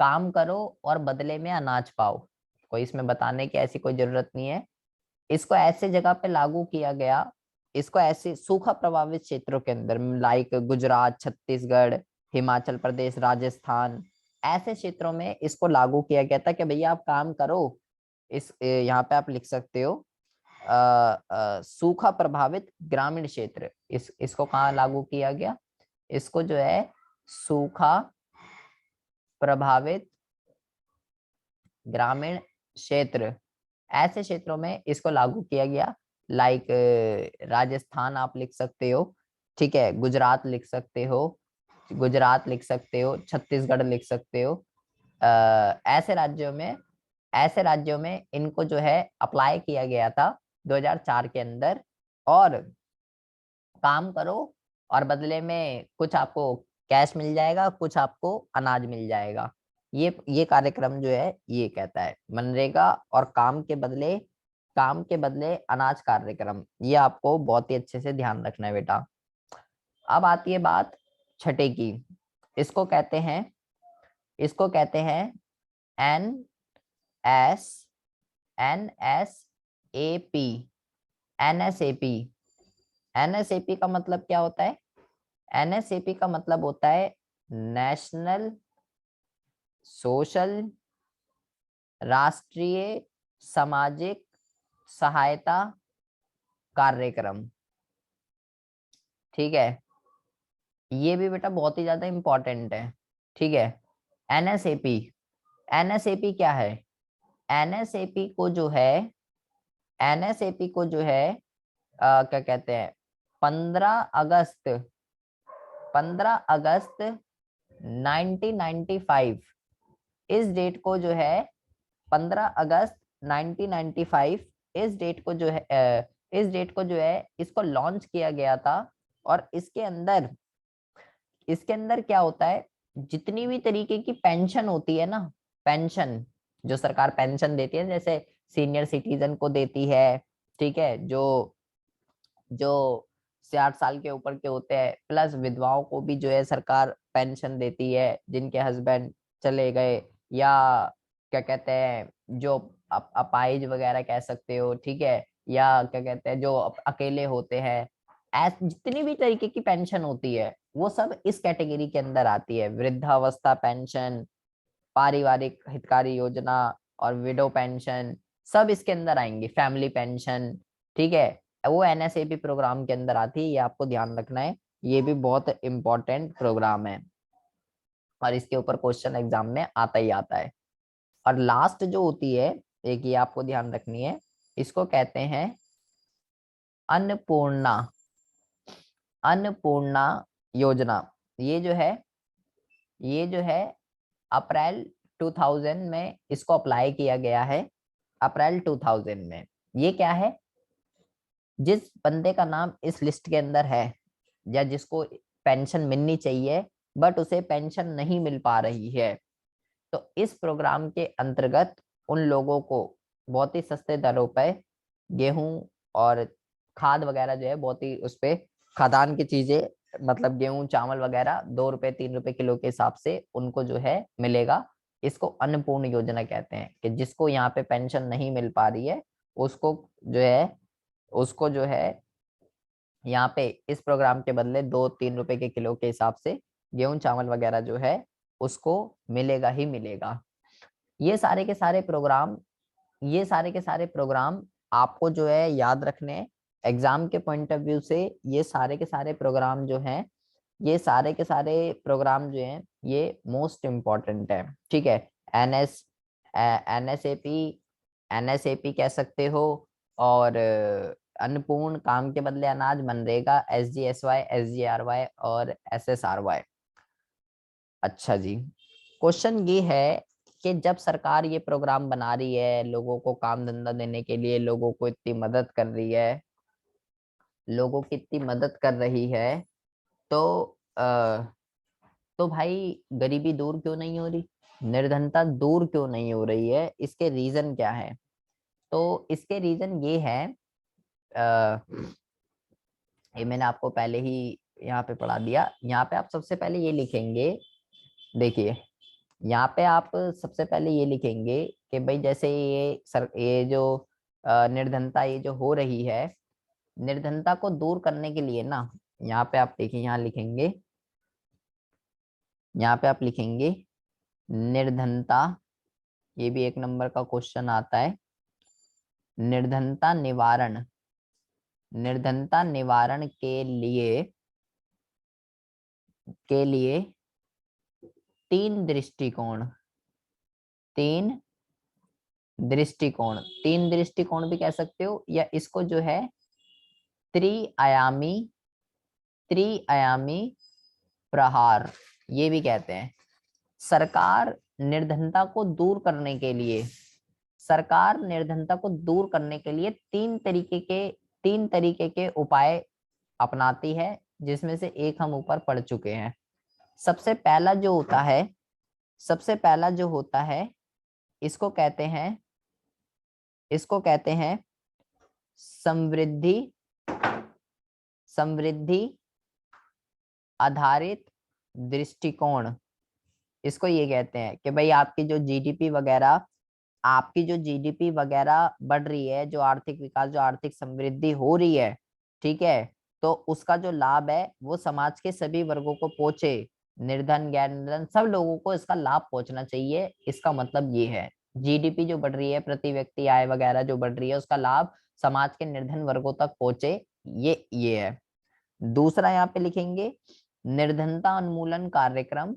काम करो और बदले में अनाज पाओ। कोई इसमें बताने की ऐसी कोई जरूरत नहीं है। इसको ऐसे जगह पे लागू किया गया, इसको ऐसे सूखा प्रभावित क्षेत्रों के अंदर, लाइक गुजरात, छत्तीसगढ़, हिमाचल प्रदेश, राजस्थान, ऐसे क्षेत्रों में इसको लागू किया गया था कि भैया आप काम करो। इस यहाँ पे आप लिख सकते हो सूखा प्रभावित ग्रामीण क्षेत्र, इसको कहाँ लागू किया गया, इसको जो है सूखा प्रभावित ग्रामीण क्षेत्र, ऐसे क्षेत्रों में इसको लागू किया गया। लाइक राजस्थान आप लिख सकते हो, ठीक है, गुजरात लिख सकते हो, गुजरात लिख सकते हो, छत्तीसगढ़ लिख सकते हो। ऐसे राज्यों में इनको जो है अप्लाई किया गया था 2004 के अंदर। और काम करो और बदले में कुछ आपको कैश मिल जाएगा, कुछ आपको अनाज मिल जाएगा। ये कार्यक्रम जो है ये कहता है मनरेगा और काम के बदले अनाज कार्यक्रम। ये आपको बहुत ही अच्छे से ध्यान रखना है बेटा। अब आती है बात छठे की। इसको कहते हैं N S N S A P NSAP. NSAP का मतलब क्या होता है? एनएसएपी का मतलब होता है नेशनल सोशल राष्ट्रीय सामाजिक सहायता कार्यक्रम। ठीक है, ये भी बेटा बहुत ही ज्यादा इंपॉर्टेंट है। ठीक है, एनएसएपी। एनएसएपी क्या है? एनएसएपी को जो है एनएसएपी को जो है क्या कहते हैं, 15 अगस्त 1995, इस डेट को जो है 15 अगस्त 1995, इस डेट को जो है इसको लॉन्च किया गया था। और इसके अंदर क्या होता है, जितनी भी तरीके की पेंशन होती है ना, पेंशन जो सरकार पेंशन देती है, जैसे सीनियर सिटीजन को देती है, ठीक है, जो जो 60 साल के ऊपर के होते हैं, प्लस विधवाओं को भी जो है सरकार पेंशन देती है, जिनके हस्बैंड चले गए, या क्या कहते हैं जो अपाहिज वगैरह कह सकते हो, ठीक है, या क्या कहते हैं जो अकेले होते हैं। जितनी भी तरीके की पेंशन होती है वो सब इस कैटेगरी के अंदर आती है। वृद्धावस्था पेंशन, पारिवारिक हितकारी योजना और विडो पेंशन, सब इसके अंदर आएंगे। फैमिली पेंशन, ठीक है, वो एनएसएपी प्रोग्राम के अंदर आती है। ये आपको ध्यान रखना है, ये भी बहुत इंपॉर्टेंट प्रोग्राम है और इसके ऊपर क्वेश्चन एग्जाम में आता ही आता है। और लास्ट जो होती है, एक ये आपको ध्यान रखनी है, इसको कहते हैं अन्नपूर्णा। अन्नपूर्णा योजना। ये जो है अप्रैल 2000 में इसको अप्लाई किया गया है। अप्रैल 2000 में। ये क्या है? जिस बंदे का नाम इस लिस्ट के अंदर है या जिसको पेंशन मिलनी चाहिए बट उसे पेंशन नहीं मिल पा रही है, तो इस प्रोग्राम के अंतर्गत उन लोगों को बहुत ही सस्ते दरों पर गेहूं और खाद वगैरह जो है, बहुत ही उस पे खाद्यान्न की चीजें, मतलब गेहूं चावल वगैरह 2 रुपए 3 रुपए किलो के हिसाब से उनको जो है मिलेगा। इसको अन्नपूर्ण योजना कहते हैं कि जिसको यहाँ पे पेंशन नहीं मिल पा रही है उसको जो है यहाँ पे इस प्रोग्राम के बदले 2-3 रुपए के किलो के हिसाब से गेहूं चावल वगैरह जो है उसको मिलेगा ही मिलेगा। ये सारे के सारे प्रोग्राम ये सारे के सारे प्रोग्राम आपको जो है याद रखने। एग्जाम के पॉइंट ऑफ व्यू से ये सारे के सारे प्रोग्राम जो हैं, ये सारे के सारे प्रोग्राम जो हैं ये मोस्ट इम्पोर्टेंट है। ठीक है, एनएस एनएसएपी एनएसएपी कह सकते हो, और अन्नपूर्ण काम के बदले अनाज, मनरेगा, एसजीएसवाई, एसजीआरवाई और एसएसआरवाई। अच्छा जी, क्वेश्चन ये है कि जब सरकार ये प्रोग्राम बना रही है, लोगों को काम धंधा देने के लिए, लोगों को इतनी मदद कर रही है, लोगों की इतनी मदद कर रही है, तो तो भाई गरीबी दूर क्यों नहीं हो रही, निर्धनता दूर क्यों नहीं हो रही है? इसके रीजन क्या है? तो इसके रीजन ये है, अ, ये मैंने आपको पहले ही यहाँ पे पढ़ा दिया। यहाँ पे आप सबसे पहले ये लिखेंगे, देखिए यहाँ पे आप सबसे पहले ये लिखेंगे कि भाई जैसे ये जो निर्धनता ये जो हो रही है, निर्धनता को दूर करने के लिए ना, यहाँ पे आप देखिए, यहाँ पे आप लिखेंगे निर्धनता। ये भी 1 नंबर का क्वेश्चन आता है। निर्धनता निवारण, निर्धनता निवारण के लिए 3 दृष्टिकोण, तीन तीन दृष्टिकोण भी कह सकते हो, या इसको जो है त्रिआयामी त्रिआयामी प्रहार ये भी कहते हैं। सरकार निर्धनता को दूर करने के लिए, सरकार निर्धनता को दूर करने के लिए तीन तरीके के उपाय अपनाती है, जिसमें से एक हम ऊपर पढ़ चुके हैं। सबसे पहला जो होता है, सबसे पहला जो होता है, इसको कहते हैं, इसको कहते हैं समृद्धि, समृद्धि आधारित दृष्टिकोण। इसको ये कहते हैं कि भाई आपकी जो जीडीपी वगैरह, आपकी जो जीडीपी वगैरह बढ़ रही है, जो आर्थिक विकास, जो आर्थिक समृद्धि हो रही है, ठीक है, तो उसका जो लाभ है वो समाज के सभी वर्गों को पहुंचे, निर्धन गैर निर्धन सब लोगों को इसका लाभ पहुंचना चाहिए। इसका मतलब ये है, जीडीपी जो बढ़ रही है, प्रति व्यक्ति आय वगैरह जो बढ़ रही है, उसका लाभ समाज के निर्धन वर्गों तक पहुंचे, ये है। दूसरा यहाँ पे लिखेंगे निर्धनता उन्मूलन कार्यक्रम,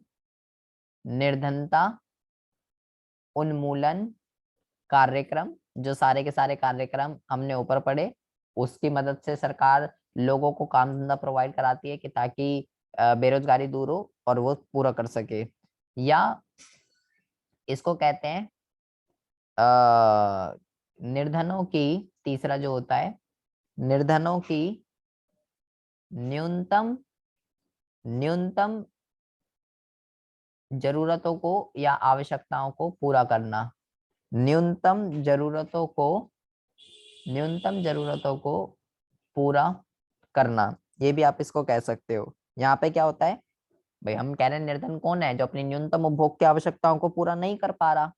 निर्धनता उन्मूलन कार्यक्रम। जो सारे के सारे कार्यक्रम हमने ऊपर पढ़े, उसकी मदद से सरकार लोगों को काम धंधा प्रोवाइड कराती है कि ताकि बेरोजगारी दूर हो और वो पूरा कर सके। या इसको कहते हैं निर्धनों की, तीसरा जो होता है, निर्धनों की न्यूनतम न्यूनतम जरूरतों को या आवश्यकताओं को पूरा करना। न्यूनतम जरूरतों को, न्यूनतम जरूरतों को पूरा करना, ये भी आप इसको कह सकते हो। यहाँ पे क्या होता है भाई, हम कह रहे हैं निर्धन कौन है, जो अपनी न्यूनतम उपभोग की आवश्यकताओं को पूरा नहीं कर पा रहा।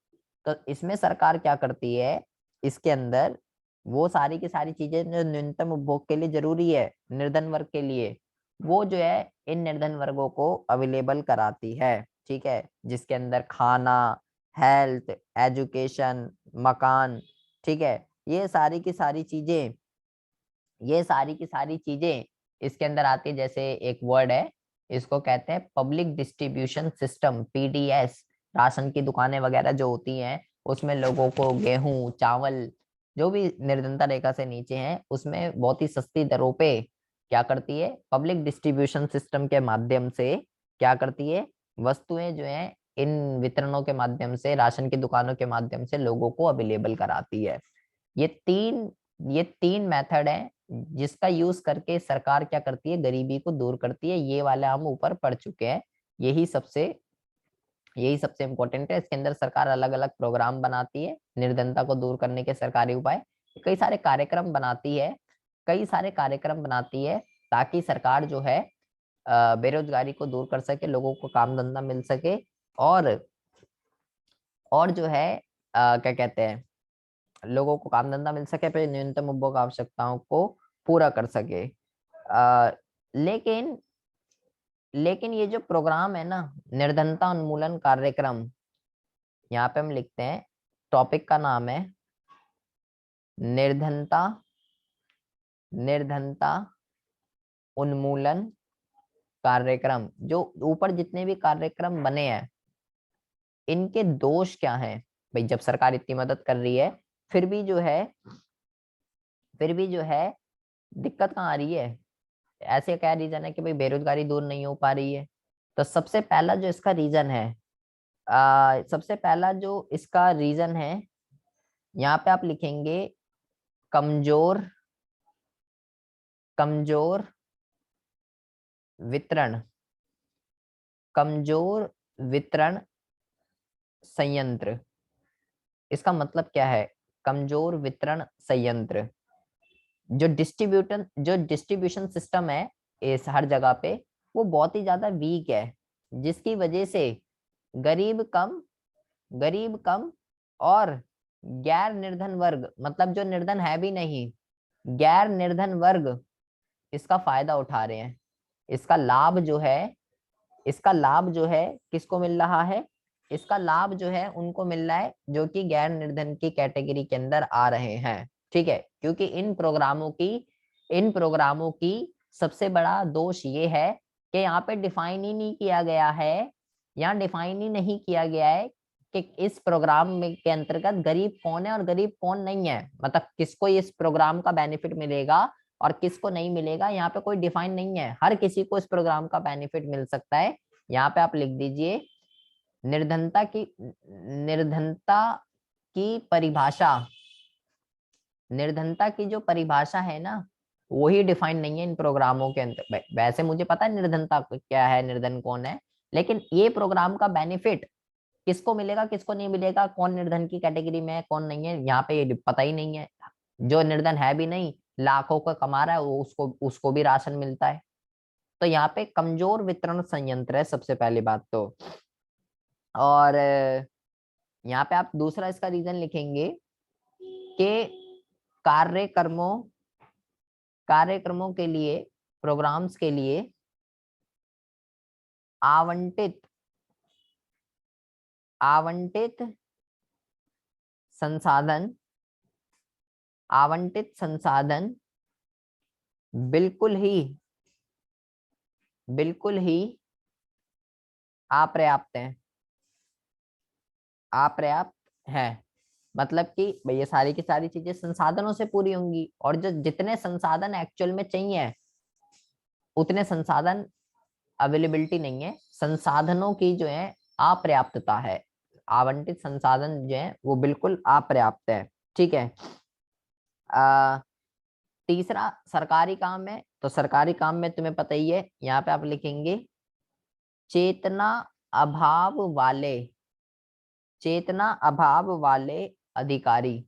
तो इसमें सरकार क्या करती है, इसके अंदर वो सारी की सारी चीजें जो न्यूनतम उपभोग के लिए जरूरी है निर्धन वर्ग के लिए, वो जो है इन निर्धन वर्गों को अवेलेबल कराती है। ठीक है, जिसके अंदर खाना, हेल्थ, एजुकेशन, मकान, ठीक है, ये सारी की सारी चीजें, ये सारी की सारी चीजें इसके अंदर आती है। जैसे एक वर्ड है, इसको कहते हैं public distribution system, PDS. Ration की दुकानें वगैरह जो होती हैं, उसमें लोगों को गेहूं, चावल, जो भी निर्धनता रेखा से नीचे हैं, उसमें बहुत ही सस्ती दरों पे क्या करती है, पब्लिक डिस्ट्रीब्यूशन सिस्टम के माध्यम से क्या करती है, वस्तुएं जो है इन वितरणों के माध्यम से, राशन की दुकानों के माध्यम से लोगों को अवेलेबल कराती है। ये तीन ये तीन मेथड है जिसका यूज करके सरकार क्या करती है, गरीबी को दूर करती है। ये वाला हम ऊपर पढ़ चुके हैं। यही सबसे इम्पोर्टेंट है। इसके अंदर सरकार अलग अलग प्रोग्राम बनाती है निर्धनता को दूर करने के सरकारी उपाय, कई सारे कार्यक्रम बनाती है, कई सारे कार्यक्रम बनाती है, ताकि सरकार जो है बेरोजगारी को दूर कर सके, लोगों को काम धंधा मिल सके, और जो है क्या कहते हैं, लोगों को काम धंधा मिल सके, फिर न्यूनतम उपभोग आवश्यकताओं को पूरा कर सके। लेकिन लेकिन ये जो प्रोग्राम है ना, निर्धनता उन्मूलन कार्यक्रम, यहाँ पे हम लिखते हैं, टॉपिक का नाम है निर्धनता निर्धनता उन्मूलन कार्यक्रम। जो ऊपर जितने भी कार्यक्रम बने हैं, इनके दोष क्या हैं भाई, जब सरकार इतनी मदद कर रही है, फिर भी जो है फिर भी जो है दिक्कत कहाँ आ रही है, ऐसे क्या रीजन है कि भाई बेरोजगारी दूर नहीं हो पा रही है। तो सबसे पहला जो इसका रीजन है, सबसे पहला जो इसका रीजन है, यहाँ पे आप लिखेंगे कमजोर कमजोर वितरण, कमजोर वितरण संयंत्र। इसका मतलब क्या है, कमजोर वितरण संयंत्र, जो डिस्ट्रीब्यूशन सिस्टम है इस हर जगह पे, वो बहुत ही ज्यादा वीक है, जिसकी वजह से गरीब कम और गैर निर्धन वर्ग, मतलब जो निर्धन है भी नहीं, गैर निर्धन वर्ग इसका फायदा उठा रहे हैं। इसका लाभ जो है, इसका लाभ जो है किसको मिल रहा है, इसका लाभ जो है उनको मिल रहा है जो कि गैर निर्धन की कैटेगरी के अंदर आ रहे हैं। ठीक है, क्योंकि इन प्रोग्रामों की सबसे बड़ा दोष ये है कि यहाँ पे डिफाइन ही नहीं किया गया है, यहाँ डिफाइन ही नहीं किया गया है कि इस प्रोग्राम में के अंतर्गत गरीब कौन है और गरीब कौन नहीं है, मतलब किसको इस प्रोग्राम का बेनिफिट मिलेगा और किसको नहीं मिलेगा, यहाँ पे कोई डिफाइन नहीं है, हर किसी को इस प्रोग्राम का बेनिफिट मिल सकता है। यहाँ पे आप लिख दीजिए निर्धनता की परिभाषा, निर्धनता की जो परिभाषा है ना वही डिफाइन नहीं है इन प्रोग्रामों के अंदर। वैसे मुझे पता है निर्धनता क्या है, निर्धन कौन है, लेकिन ये प्रोग्राम का बेनिफिट किसको मिलेगा किसको नहीं मिलेगा, कौन निर्धन की कैटेगरी में है कौन नहीं है, यहाँ पे ये पता ही नहीं है। जो निर्धन है भी नहीं, लाखों का कमा रहा है, वो उसको उसको भी राशन मिलता है। तो यहाँ पे कमजोर वितरण संयंत्र है सबसे पहली बात तो। और यहाँ पे आप दूसरा इसका रीजन लिखेंगे कि कार्यक्रमों कार्यक्रमों के लिए, प्रोग्राम्स के लिए आवंटित आवंटित संसाधन आवंटित संसाधन बिल्कुल ही अपर्याप्त है, अपर्याप्त है। मतलब कि भाई ये सारी की सारी चीजें संसाधनों से पूरी होंगी, और जो जितने संसाधन एक्चुअल में चाहिए उतने संसाधन अवेलेबिलिटी नहीं है, संसाधनों की जो है अपर्याप्तता है, आवंटित संसाधन जो है वो बिल्कुल अपर्याप्त है। ठीक है। तीसरा सरकारी काम है, तो सरकारी काम में तुम्हें पता ही है, यहाँ पे आप लिखेंगे चेतना अभाव वाले, चेतना अभाव वाले अधिकारी।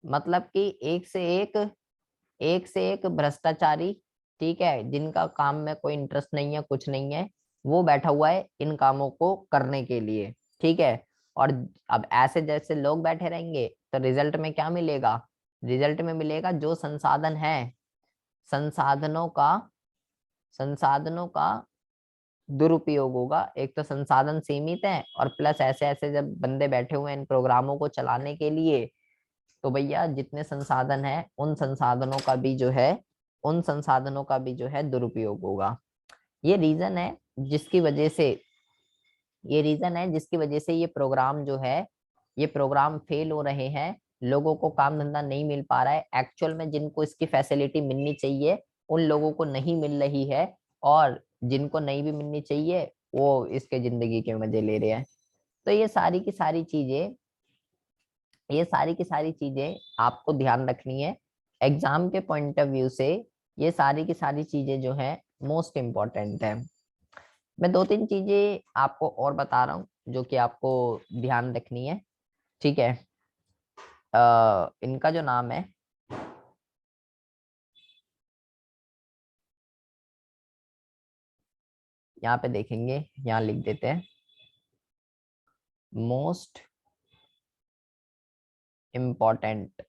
मतलब कि एक से एक भ्रष्टाचारी, ठीक है, जिनका काम में कोई इंटरेस्ट नहीं है, कुछ नहीं है, वो बैठा हुआ है इन कामों को करने के लिए। ठीक है। और अब ऐसे जैसे लोग बैठे रहेंगे तो रिजल्ट में क्या मिलेगा, रिजल्ट में मिलेगा जो संसाधन है, संसाधनों का संसाधनों का दुरुपयोग होगा। एक तो संसाधन सीमित है, और प्लस ऐसे ऐसे जब बंदे बैठे हुए हैं इन प्रोग्रामों को चलाने के लिए, तो भैया जितने संसाधन है उन संसाधनों का भी जो है उन संसाधनों का भी जो है दुरुपयोग होगा। ये रीजन है जिसकी वजह से ये प्रोग्राम जो है, ये प्रोग्राम फेल हो रहे हैं, लोगों को काम धंधा नहीं मिल पा रहा है, एक्चुअल में जिनको इसकी फैसिलिटी मिलनी चाहिए उन लोगों को नहीं मिल रही है, और जिनको नहीं भी मिलनी चाहिए वो इसके जिंदगी के मजे ले रहे हैं। तो ये सारी की सारी चीजें आपको ध्यान रखनी है एग्जाम के पॉइंट ऑफ व्यू से। ये सारी की सारी चीजें जो है मोस्ट इम्पोर्टेंट है। मैं दो तीन चीजें आपको और बता रहा हूँ जो कि आपको ध्यान रखनी है। ठीक है। इनका जो नाम है, यहाँ पे देखेंगे, यहाँ लिख देते हैं मोस्ट इम्पोर्टेंट।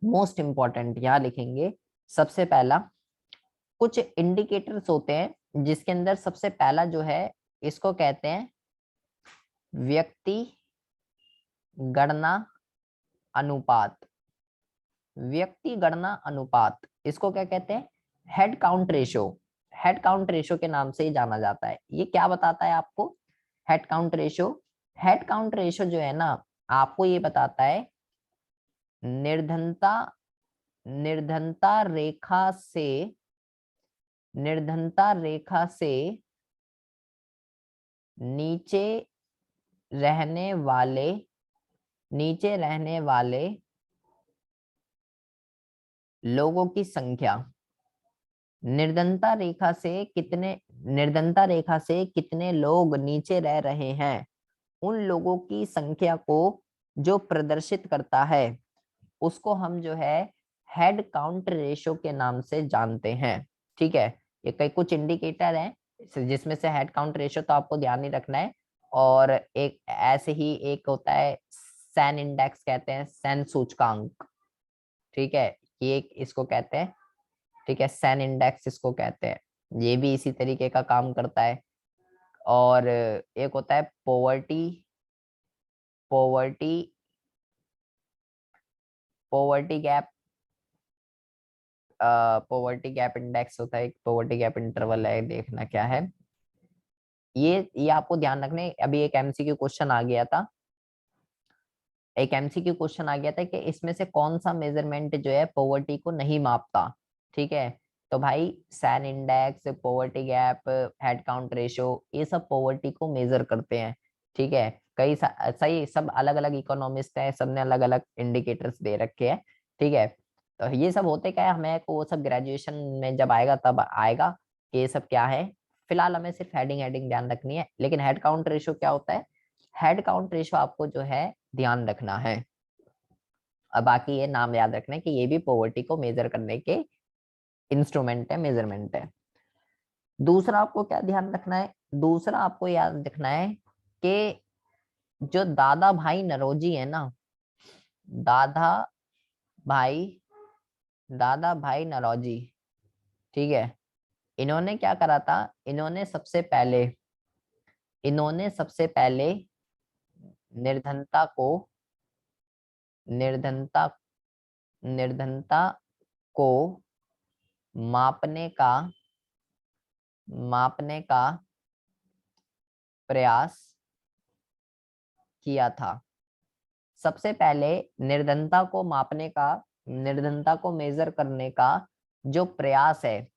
मोस्ट इम्पोर्टेंट यहाँ लिखेंगे सबसे पहला, कुछ इंडिकेटर्स होते हैं जिसके अंदर सबसे पहला जो है इसको कहते हैं व्यक्ति गणना अनुपात। व्यक्ति गणना अनुपात, इसको क्या कहते हैं, head count ratio. Head count ratio के नाम से ही जाना जाता है। ये क्या बताता है आपको, head count ratio, head count ratio जो है ना आपको ये बताता है निर्धनता निर्धनता रेखा से निर्धनता रेखा से नीचे रहने वाले नीचे रहने वाले लोगों की संख्या। निर्धनता रेखा से कितने लोग नीचे रह रहे हैं, उन लोगों की संख्या को जो प्रदर्शित करता है उसको हम जो है हेड काउंट रेशो के नाम से जानते हैं। ठीक है। ये कई कुछ इंडिकेटर हैं जिसमें से हेड काउंट रेशो तो आपको ध्यान ही रखना है। और एक ऐसे ही एक होता है सैन इंडेक्स, कहते हैं सैन सूचकांक। ठीक है, ये इसको कहते हैं, ठीक है, सैन इंडेक्स इसको कहते हैं, ये भी इसी तरीके का काम करता है। और एक होता है poverty poverty poverty gap poverty gap index होता है, एक पॉवर्टी गैप इंटरवल है, देखना क्या है। ये आपको ध्यान रखने, अभी एक एमसीक्यू क्वेश्चन आ गया था एक एमसीक्यू क्वेश्चन आ गया था कि इसमें से कौन सा मेजरमेंट जो है पॉवर्टी को नहीं मापता। ठीक है, तो भाई Sen index, poverty gap, head count ratio, ये सब पॉवर्टी को मेजर करते हैं। ठीक है, सही, सब अलग अलग इकोनॉमिस्ट हैं, सबने अलग अलग इंडिकेटर्स दे रखे हैं। ठीक है, तो ये सब होते क्या है, हमें को वो सब ग्रेजुएशन में जब आएगा तब आएगा कि ये सब क्या है। फिलहाल हमें सिर्फ हेडिंग हेडिंग ध्यान रखनी है। लेकिन हेड काउंट रेशियो क्या होता है, हेड काउंट रेशियो आपको जो है ध्यान रखना है। अब बाकी ये नाम याद रखना है कि ये भी पॉवर्टी को मेजर करने के इंस्ट्रूमेंट है, मेजरमेंट है। दूसरा आपको क्या ध्यान रखना है, दूसरा आपको याद रखना है कि जो दादा भाई नरोजी है ना, दादा भाई दादा भाई नरोजी, ठीक है, इन्होंने क्या करा था, इन्होंने सबसे पहले निर्धनता को निर्धनता निर्धनता को मापने का प्रयास किया था। सबसे पहले निर्धनता को मापने का, निर्धनता को मेजर करने का जो प्रयास है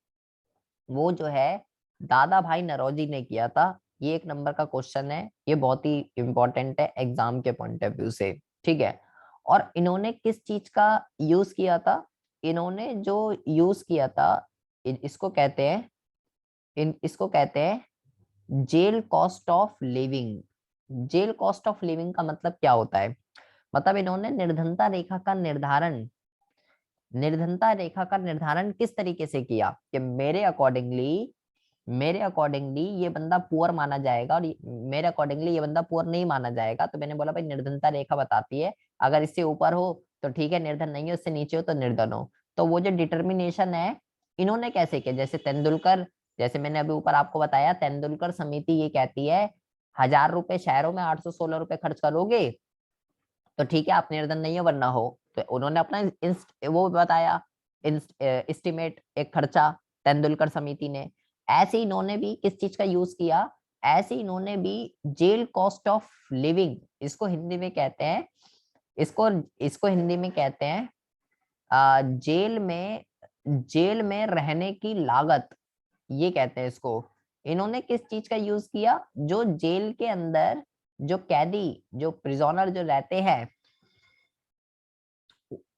वो जो है दादा भाई नरौजी ने किया था। ये एक नंबर का क्वेश्चन है, ये बहुत ही इंपॉर्टेंट है एग्जाम के पॉइंट ऑफ व्यू से। ठीक है, और इन्होंने किस चीज का यूज किया था, इन्होंने जो यूज किया था इसको कहते हैं जेल कॉस्ट ऑफ लिविंग। जेल कॉस्ट ऑफ लिविंग का मतलब क्या होता है, मतलब इन्होंने निर्धनता रेखा का निर्धारण किस तरीके से किया कि मेरे अकॉर्डिंगली ये बंदा पुअर माना जाएगा और मेरे अकॉर्डिंगली ये बंदा पुअर नहीं माना जाएगा। तो मैंने बोला भाई निर्धनता रेखा बताती है, अगर इससे ऊपर हो तो ठीक है निर्धन नहीं हो, इससे नीचे हो तो निर्धन हो। तो वो जो डिटर्मिनेशन है इन्होंने कैसे किया, जैसे मैंने अभी ऊपर आपको बताया, तेंदुलकर समिति ये कहती है 1000 रुपए शहरों में 816 रुपए खर्च करोगे तो ठीक है आप निर्धन नहीं हो, वरना हो। तो उन्होंने अपना वो बताया एस्टिमेट, एक खर्चा तेंदुलकर समिति ने। ऐसे इन्होंने भी किस चीज का यूज किया, ऐसे इन्होंने भी जेल कॉस्ट ऑफ लिविंग, इसको हिंदी में कहते हैं, इसको इसको हिंदी में कहते हैं जेल में रहने की लागत, ये कहते हैं इसको। इन्होंने किस चीज का यूज किया, जो जेल के अंदर जो कैदी, जो प्रिजोनर जो रहते हैं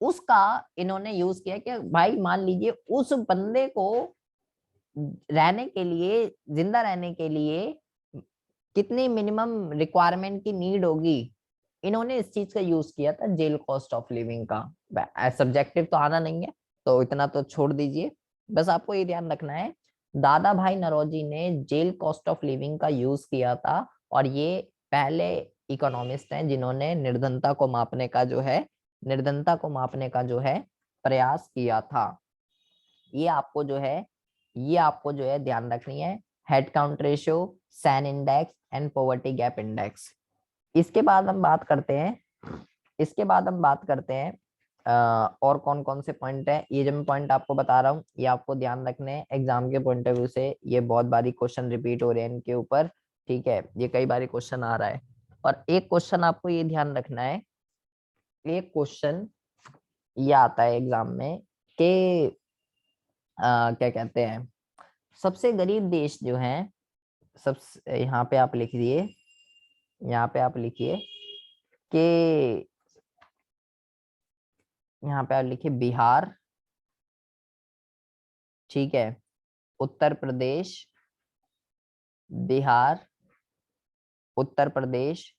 उसका इन्होंने यूज किया कि भाई मान लीजिए उस बंदे को रहने के लिए, जिंदा रहने के लिए कितनी मिनिमम रिक्वायरमेंट की नीड होगी, इन्होंने इस चीज का यूज किया था जेल कॉस्ट ऑफ लिविंग का। सब्जेक्टिव तो आना नहीं है तो इतना तो छोड़ दीजिए, बस आपको ये ध्यान रखना है दादा भाई नरौजी ने जेल कॉस्ट ऑफ लिविंग का यूज किया था। और ये पहले इकोनॉमिस्ट हैं जिन्होंने निर्धनता को मापने का जो है प्रयास किया था। ये आपको जो है ध्यान रखनी है, head count ratio, Sen index and poverty gap index. इसके बाद हम बात करते हैं और कौन कौन से पॉइंट है। ये जो मैं पॉइंट आपको बता रहा हूँ ये आपको ध्यान रखने हैं एग्जाम के पॉइंट ऑफ व्यू से, ये बहुत बारी क्वेश्चन रिपीट हो रहे हैं इनके ऊपर। ठीक है, ये कई बारी क्वेश्चन आ रहा है। और एक क्वेश्चन आपको ये ध्यान रखना है, एक क्वेश्चन ये आता है एग्जाम में कि क्या कहते हैं, सबसे गरीब देश जो है, सब यहाँ पे आप लिख दिए, यहाँ पे आप लिखिए कि यहाँ पे आप लिखिए बिहार, ठीक है, उत्तर प्रदेश, बिहार, उत्तर प्रदेश,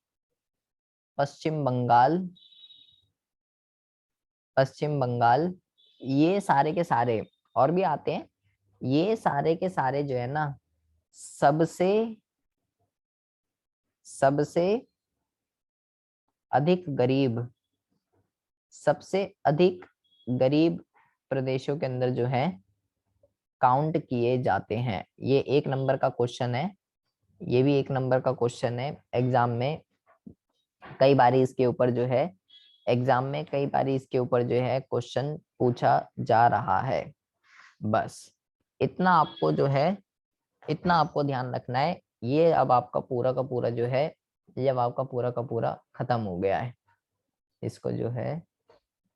पश्चिम बंगाल, ये सारे के सारे और भी आते हैं, ये सारे के सारे जो है ना सबसे सबसे अधिक गरीब सबसे अधिक गरीब प्रदेशों के अंदर जो है काउंट किए जाते हैं। ये एक नंबर का क्वेश्चन है, ये भी एक नंबर का क्वेश्चन है एग्जाम में। कई बारी इसके ऊपर जो है क्वेश्चन पूछा जा रहा है। बस इतना आपको ध्यान रखना है। ये अब आपका पूरा का पूरा जो है, ये अब आपका पूरा का पूरा खत्म हो गया है। इसको जो है